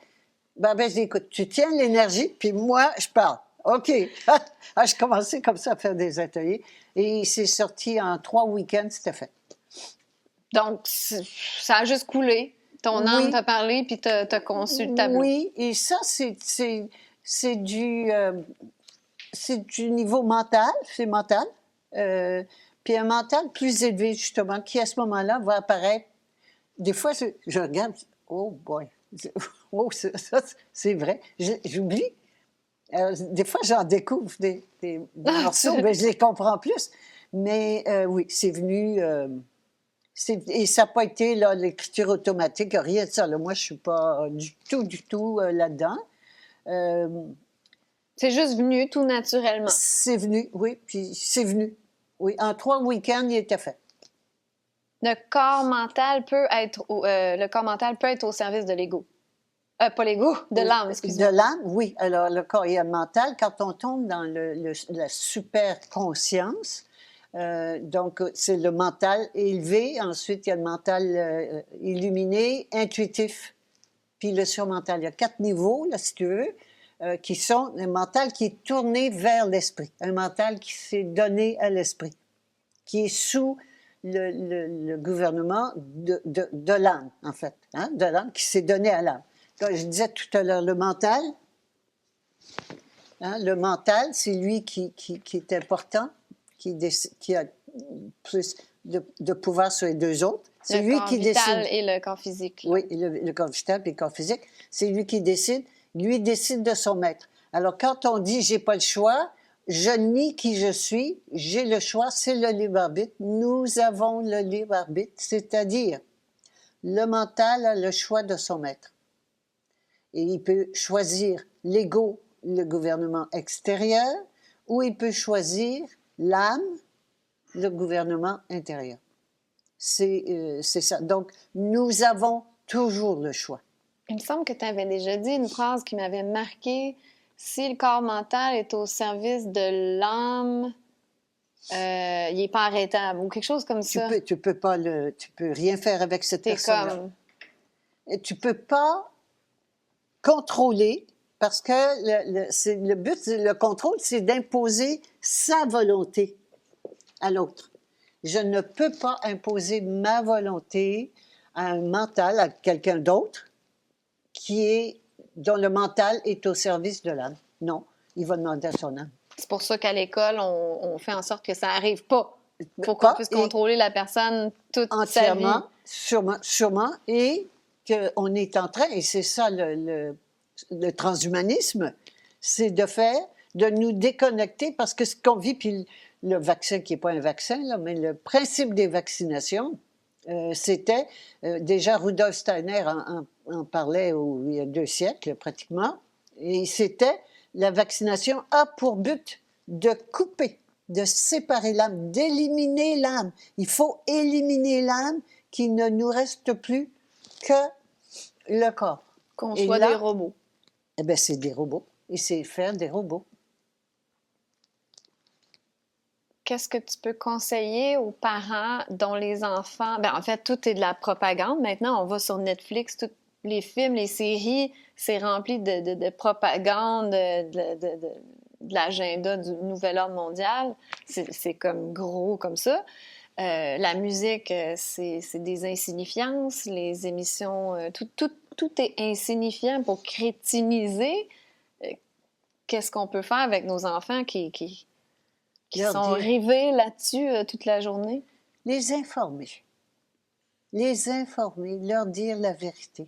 Je dis, écoute, tu tiens l'énergie, puis moi, je parle. OK. Je commençais comme ça à faire des ateliers. Et c'est sorti en 3 week-ends, c'était fait. Donc, ça a juste coulé. Ton âme t'a parlé, puis t'as conçu le tableau. Oui, et ça, c'est du niveau mental, c'est mental. Puis un mental plus élevé, justement, qui à ce moment-là va apparaître. Des fois, je regarde, oh boy, oh, ça, c'est vrai, j'oublie. Des fois, j'en découvre des morceaux, mais je les comprends plus. Mais oui, c'est venu... et ça n'a pas été l'écriture automatique, rien de ça. Là. Moi, je ne suis pas du tout là-dedans. C'est juste venu tout naturellement. C'est venu, oui, puis c'est venu. Oui, en 3 week-ends, il était fait. Le corps mental peut être le corps mental peut être au service de l'ego. Pas l'ego, de l'âme, excusez-moi. De l'âme, oui. Alors, le corps et le mental, quand on tombe dans la super-conscience, donc c'est le mental élevé, ensuite il y a le mental illuminé, intuitif, puis le surmental. Il y a 4 niveaux, là, si tu veux, qui sont un mental qui est tourné vers l'esprit, un mental qui s'est donné à l'esprit, qui est sous le gouvernement de l'âme, en fait, hein, de l'âme qui s'est donné à l'âme. Comme je disais tout à l'heure, le mental, hein, le mental, c'est lui qui est important, qui a plus de pouvoir sur les deux autres. C'est lui qui décide. Le corps vital et le corps physique. Là. Oui, le corps vital et le corps physique. C'est lui qui décide. Lui décide de son maître. Alors, quand on dit « j'ai pas le choix », je nie qui je suis, j'ai le choix, c'est le libre arbitre. Nous avons le libre arbitre, c'est-à-dire le mental a le choix de son maître. Et il peut choisir l'ego, le gouvernement extérieur, ou il peut choisir l'âme, le gouvernement intérieur. C'est ça. Donc, nous avons toujours le choix. Il me semble que tu avais déjà dit une phrase qui m'avait marquée. Si le corps mental est au service de l'âme, il n'est pas arrêtable ou quelque chose comme ça. Tu peux rien faire avec cette personne-là. Et tu peux pas contrôler parce que le but, le contrôle, c'est d'imposer sa volonté à l'autre. Je ne peux pas imposer ma volonté à un mental, à quelqu'un d'autre, dont le mental est au service de l'âme. Non, il va demander à son âme. C'est pour ça qu'à l'école, on fait en sorte que ça n'arrive pas. Il faut qu'on puisse contrôler la personne toute sa vie. Sûrement, et qu'on est en train, et c'est ça le transhumanisme, c'est de nous déconnecter, parce que ce qu'on vit, puis le vaccin, qui n'est pas un vaccin, là, mais le principe des vaccinations, c'était, déjà Rudolf Steiner en parlait il y a 2 siècles pratiquement, et c'était, la vaccination a pour but de couper, de séparer l'âme, d'éliminer l'âme. Il faut éliminer l'âme, qu'il ne nous reste plus que le corps. Qu'on soit des robots. Eh bien, c'est des robots, et c'est faire des robots. Qu'est-ce que tu peux conseiller aux parents dont les enfants... Bien, en fait, tout est de la propagande. Maintenant, on va sur Netflix, tous les films, les séries, c'est rempli de propagande, de l'agenda du nouvel ordre mondial. C'est comme gros comme ça. La musique, c'est des insignifiances. Les émissions, tout est insignifiant pour crétiniser. Qu'est-ce qu'on peut faire avec nos enfants qui sont rivés là-dessus toute la journée? Les informer. Les informer, leur dire la vérité.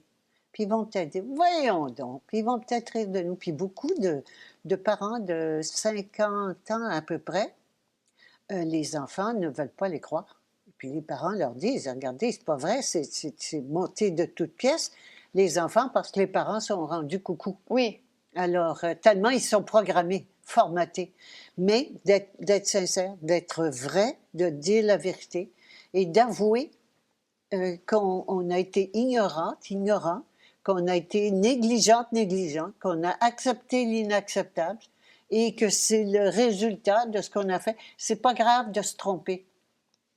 Puis ils vont peut-être dire, voyons donc, puis ils vont peut-être rire de nous. Puis beaucoup de parents de 50 ans à peu près, les enfants ne veulent pas les croire. Puis les parents leur disent, regardez, c'est pas vrai, c'est monté de toutes pièces, les enfants, parce que les parents sont rendus coucou. Oui. Alors, tellement ils sont programmés, formatés. Mais d'être sincère, d'être vrai, de dire la vérité et d'avouer qu'on a été ignorant, qu'on a été négligente, qu'on a accepté l'inacceptable et que c'est le résultat de ce qu'on a fait. C'est pas grave de se tromper.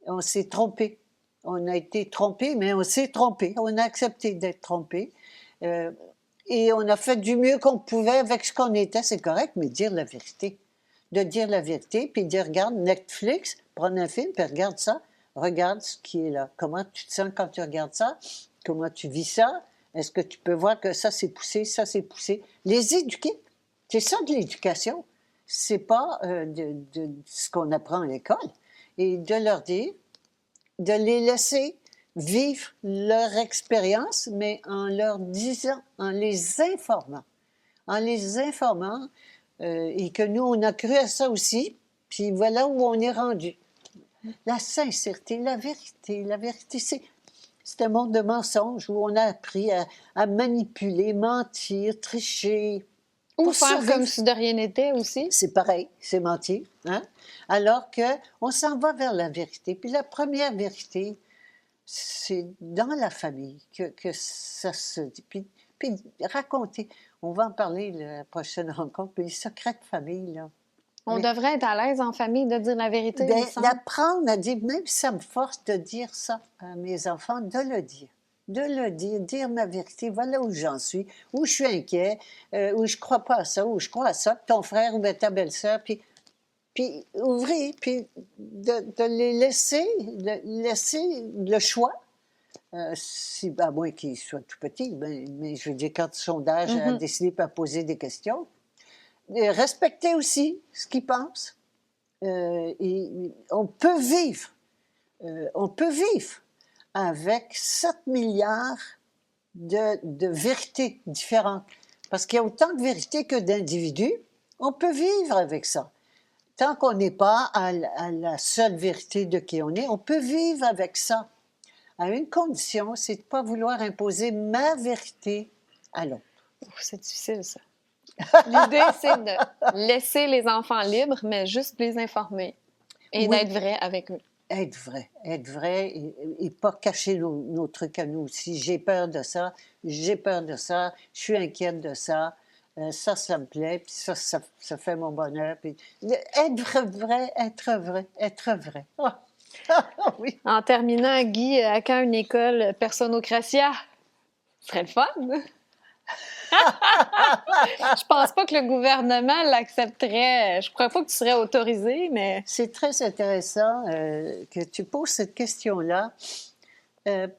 On s'est trompé. On a été trompé, mais on s'est trompé. On a accepté d'être trompé. Et on a fait du mieux qu'on pouvait avec ce qu'on était. C'est correct, mais dire la vérité. De dire la vérité, puis dire, regarde, Netflix, prendre un film, puis regarde ça. Regarde ce qui est là. Comment tu te sens quand tu regardes ça? Comment tu vis ça? Est-ce que tu peux voir que ça s'est poussé, ça s'est poussé? Les éduquer. C'est ça de l'éducation. C'est pas de ce qu'on apprend à l'école. Et de leur dire, de les laisser vivre leur expérience, mais en leur disant, en les informant. En les informant, et que nous, on a cru à ça aussi, puis voilà où on est rendu. La sincérité, la vérité, c'est un monde de mensonges où on a appris à manipuler, mentir, tricher. Ou faire comme si de rien n'était aussi. C'est pareil, c'est mentir. Hein? Alors qu'on s'en va vers la vérité. Puis la première vérité, c'est dans la famille que ça se dit. Puis raconter, on va en parler la prochaine rencontre, puis les secrets de famille, là. On Mais devrait être à l'aise en famille de dire la vérité, il me semble. d'apprendre à dire, même si ça me force de dire ça à mes enfants, de le dire. De le dire ma vérité, voilà où j'en suis, où je suis inquiet, où je crois pas à ça, où je crois à ça, ton frère ou bien ta belle-sœur, puis ouvrir, puis de les laisser le choix. Si, à moins qu'ils soient tout petits, mais je veux dire, quand ils sont d'âge à décider à poser des questions, respecter aussi ce qu'ils pensent. On peut vivre avec 7 milliards de vérités différentes. Parce qu'il y a autant de vérités que d'individus. On peut vivre avec ça. Tant qu'on n'est pas à la seule vérité de qui on est, on peut vivre avec ça. À une condition, c'est de ne pas vouloir imposer ma vérité à l'autre. C'est difficile, ça. L'idée, c'est de laisser les enfants libres, mais juste les informer et d'être vrai avec eux. Être vrai et pas cacher nos trucs à nous aussi. J'ai peur de ça, je suis inquiète de ça, ça me plaît, puis ça fait mon bonheur. Puis être vrai. Ah, oui. En terminant, Guy, à quand une école Personocratia? Ce serait le fun! Je pense pas que le gouvernement l'accepterait. Je crois pas que tu serais autorisé, mais... C'est très intéressant que tu poses cette question-là.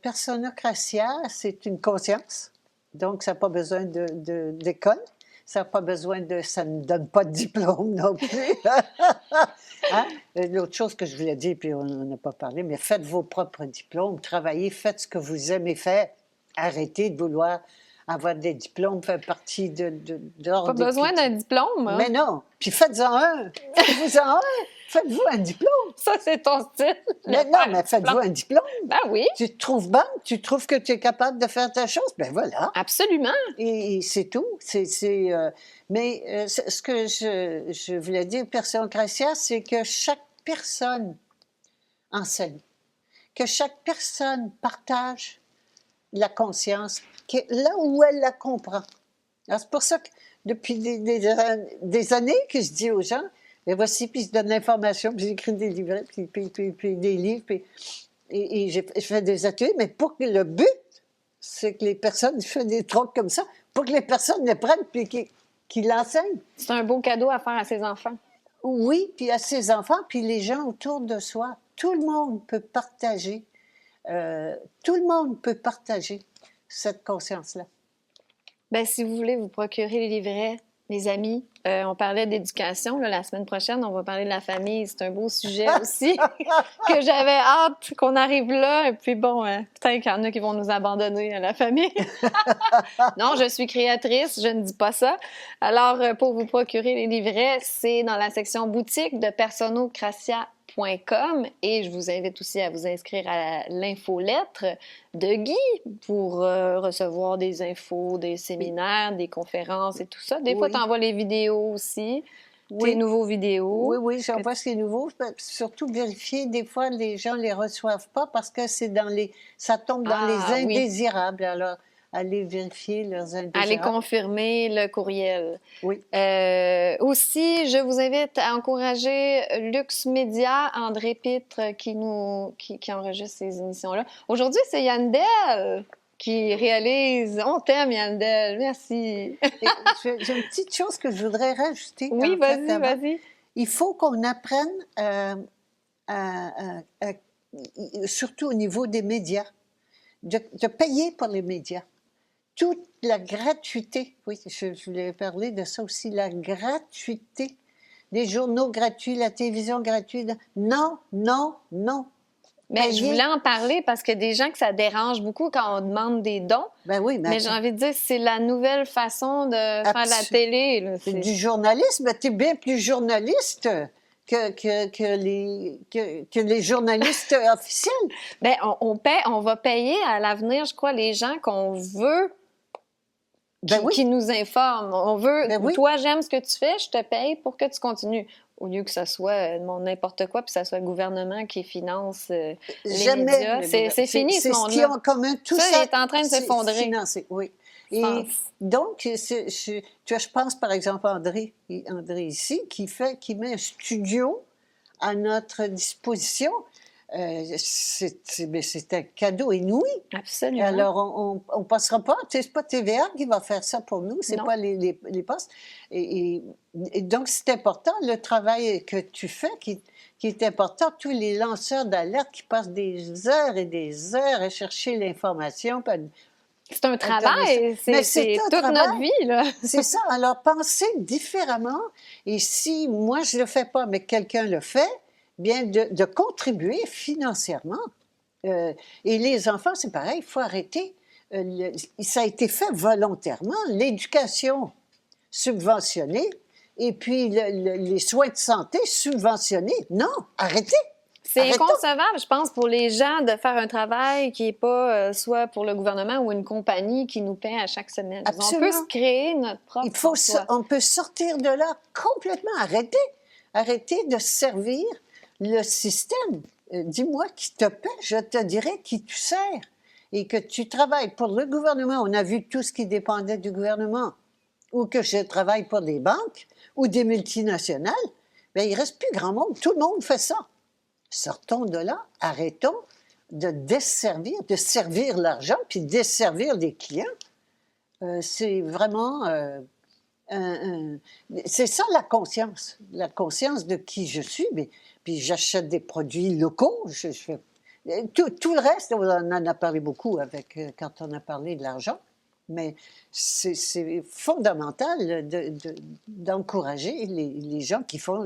Personocratia, c'est une conscience, donc ça n'a pas besoin d'école. Ça n'a pas besoin de... Ça ne donne pas de diplôme non plus. Hein? L'autre chose que je voulais dire, puis on n'en a pas parlé, mais faites vos propres diplômes, travaillez, faites ce que vous aimez faire. Arrêtez de vouloir avoir des diplômes, faire partie Pas besoin d'un diplôme. Hein? Mais non. Puis faites-en un. Faites-vous-en un. Faites-vous un diplôme. Ça, c'est ton style. Mais non, mais faites-vous un diplôme. Ben oui. Tu te trouves bonne, tu trouves que tu es capable de faire ta chose, ben voilà. Absolument. Et c'est tout. Mais ce que je voulais dire, Personocratia, c'est que chaque personne enseigne, que chaque personne partage la conscience, là où elle la comprend. Alors, c'est pour ça que depuis des années que je dis aux gens, ben voici, puis je donne l'information, puis j'écris des livrets, puis des livres, et je fais des ateliers, mais pour que le but, c'est que les personnes fassent des trucs comme ça, pour que les personnes les prennent, puis qu'ils l'enseignent. C'est un beau cadeau à faire à ses enfants. Oui, puis à ses enfants, puis les gens autour de soi. Tout le monde peut partager. Tout le monde peut partager cette conscience-là. Bien, si vous voulez vous procurer les livrets, les amis, on parlait d'éducation. La semaine prochaine, on va parler de la famille. C'est un beau sujet aussi que j'avais hâte qu'on arrive là. Et puis bon, peut-être qu'il y en a qui vont nous abandonner à la famille. Non, je suis créatrice, je ne dis pas ça. Alors, pour vous procurer les livrets, c'est dans la section boutique de Personocratia.com et je vous invite aussi à vous inscrire à l'infolettre de Guy pour recevoir des infos, des séminaires, des conférences et tout ça. Des fois, tu envoies les vidéos aussi, tes nouveaux vidéos. Oui, j'envoie ce qui est nouveau. Surtout vérifier, des fois, les gens ne les reçoivent pas parce que ça tombe dans les indésirables. Alors, allez vérifier leurs indésirables. Allez confirmer le courriel. Oui. Aussi, je vous invite à encourager Lux Média, André Pitre, qui enregistre ces émissions-là. Aujourd'hui, c'est Yandel qui réalise. On t'aime, Yandel. Merci. J'ai une petite chose que je voudrais rajouter. Oui, vas-y. Il faut qu'on apprenne, surtout au niveau des médias, de payer pour les médias. Toute la gratuité, oui, je voulais parler de ça aussi, la gratuité, les journaux gratuits, la télévision gratuite. Non. Mais je voulais en parler parce qu'il y a des gens que ça dérange beaucoup quand on demande des dons. Ben oui, mais j'ai envie de dire, c'est la nouvelle façon de faire la télé. Là. C'est du journalisme. Tu es bien plus journaliste que les journalistes officiels. Bien, on va payer à l'avenir, je crois, les gens qu'on veut qui nous informent. On veut, toi, j'aime ce que tu fais, je te paye pour que tu continues. au lieu que ce soit n'importe quoi, puis que ce soit le gouvernement qui finance les Jamais. médias. C'est fini, ce C'est ce monde-là. qui ont en commun, tout Ça, ça. il est en train de c'est s'effondrer. financé, oui. Je Et pense. donc, tu vois, je pense par exemple à André ici, qui met un studio à notre disposition. C'est un cadeau inouï. Absolument. Alors, on ne passera pas. Tu sais, c'est pas TVA qui va faire ça pour nous, c'est Non. pas les postes. Et donc, c'est important, le travail que tu fais, qui est important. Tous les lanceurs d'alerte qui passent des heures et des heures à chercher l'information. C'est un travail, Mais c'est un toute travail. notre vie, là. C'est ça. Alors, pensez différemment. Et si moi, je ne le fais pas, mais quelqu'un le fait, bien de contribuer financièrement. Et les enfants, c'est pareil, il faut arrêter. Ça a été fait volontairement. L'éducation subventionnée et puis les soins de santé subventionnés. Non, arrêtez. C'est Arrêtons. inconcevable, je pense, pour les gens de faire un travail qui n'est pas soit pour le gouvernement ou une compagnie qui nous paie à chaque semaine. Absolument. On peut se créer notre propre emploi. On peut sortir de là complètement. Arrêtez de servir le système. Dis-moi qui te paie, je te dirai qui tu sers. Et que tu travailles pour le gouvernement. On a vu tout ce qui dépendait du gouvernement. Ou que je travaille pour des banques ou des multinationales. Bien, il ne reste plus grand monde. Tout le monde fait ça. Sortons de là, arrêtons de desservir, de servir l'argent, puis desservir les clients. C'est vraiment... c'est ça la conscience de qui je suis. Mais, puis j'achète des produits locaux. Tout le reste, on en a parlé beaucoup quand on a parlé de l'argent. Mais c'est fondamental d'encourager les gens qui font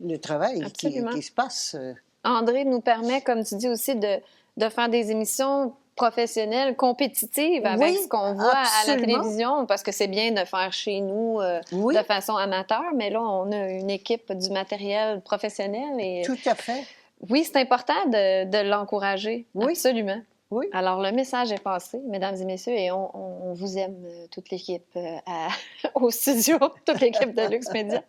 le travail qui se passe. André nous permet, comme tu dis aussi, de faire des émissions professionnelles, compétitives avec ce qu'on voit à la télévision, parce que c'est bien de faire chez nous de façon amateur, mais là, on a une équipe du matériel professionnel. Et, tout à fait. Oui, c'est important de l'encourager, absolument. Oui. Alors, le message est passé, mesdames et messieurs, et on vous aime, toute l'équipe au studio, toute l'équipe de Lux Média.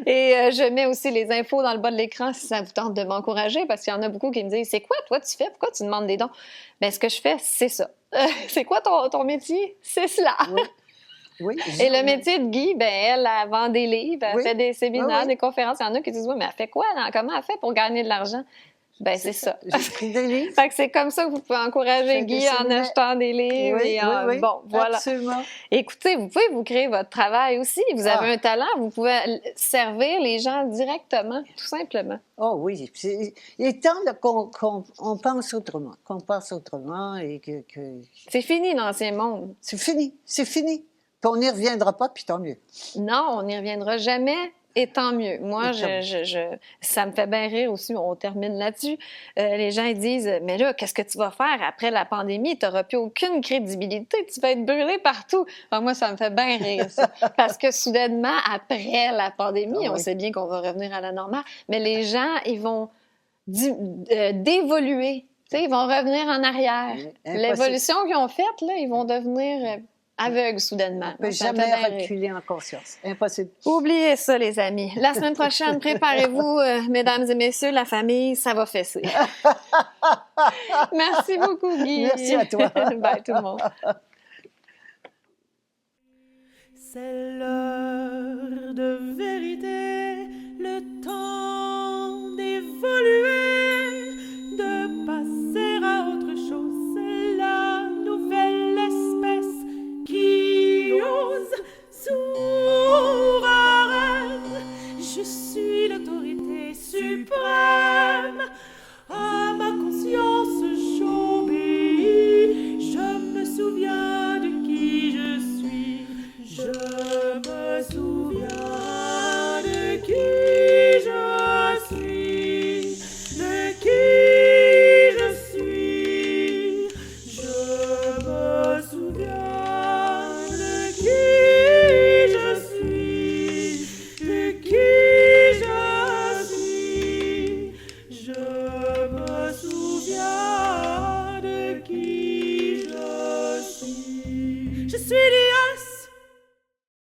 Et je mets aussi les infos dans le bas de l'écran si ça vous tente de m'encourager, parce qu'il y en a beaucoup qui me disent « C'est quoi, toi, tu fais? Pourquoi tu demandes des dons? » Bien, ce que je fais, c'est ça. C'est quoi ton métier? C'est cela. Oui. Et le métier de Guy, bien, elle vend des livres, elle fait des séminaires, des conférences. Il y en a qui disent « Oui, mais elle fait quoi? Comment elle fait pour gagner de l'argent? » Ben c'est ça. J'écris des livres. Fait que c'est comme ça que vous pouvez encourager Guy en achetant des livres. Oui, bon, voilà. Absolument. Écoutez, vous pouvez vous créer votre travail aussi. Vous avez un talent, vous pouvez servir les gens directement, tout simplement. Oh oui. Il est temps qu'on pense autrement, et que... C'est fini l'ancien monde. C'est fini. Puis on n'y reviendra pas, puis tant mieux. Non, on n'y reviendra jamais. Et tant mieux. Moi, ça me fait bien rire aussi, on termine là-dessus. Les gens ils disent « Mais là, qu'est-ce que tu vas faire après la pandémie? Tu n'auras plus aucune crédibilité, tu vas être brûlé partout. » Moi, ça me fait bien rire, ça. Parce que soudainement, après la pandémie, on sait bien qu'on va revenir à la normale, mais les gens, ils vont dévoluer. Tu sais, ils vont revenir en arrière. L'évolution qu'ils ont faite, là, ils vont devenir... aveugle soudainement. On ne peut jamais reculer en conscience. Impossible. Oubliez ça, les amis. La semaine prochaine, préparez-vous, mesdames et messieurs, la famille, ça va fesser. Merci beaucoup, Guy. Merci à toi. Bye, tout le monde. C'est l'heure de vérité, le temps d'évoluer, de passer à autre chose. C'est la nouvelle espèce qui ose souveraine. Je suis l'autorité suprême. À ma conscience, j'obéis. Je me souviens de qui je suis. Je me souviens de qui je suis. De qui je suis. Je me souviens de qui je suis. De qui je suis. Je me souviens de qui je suis. Je suis l'IA.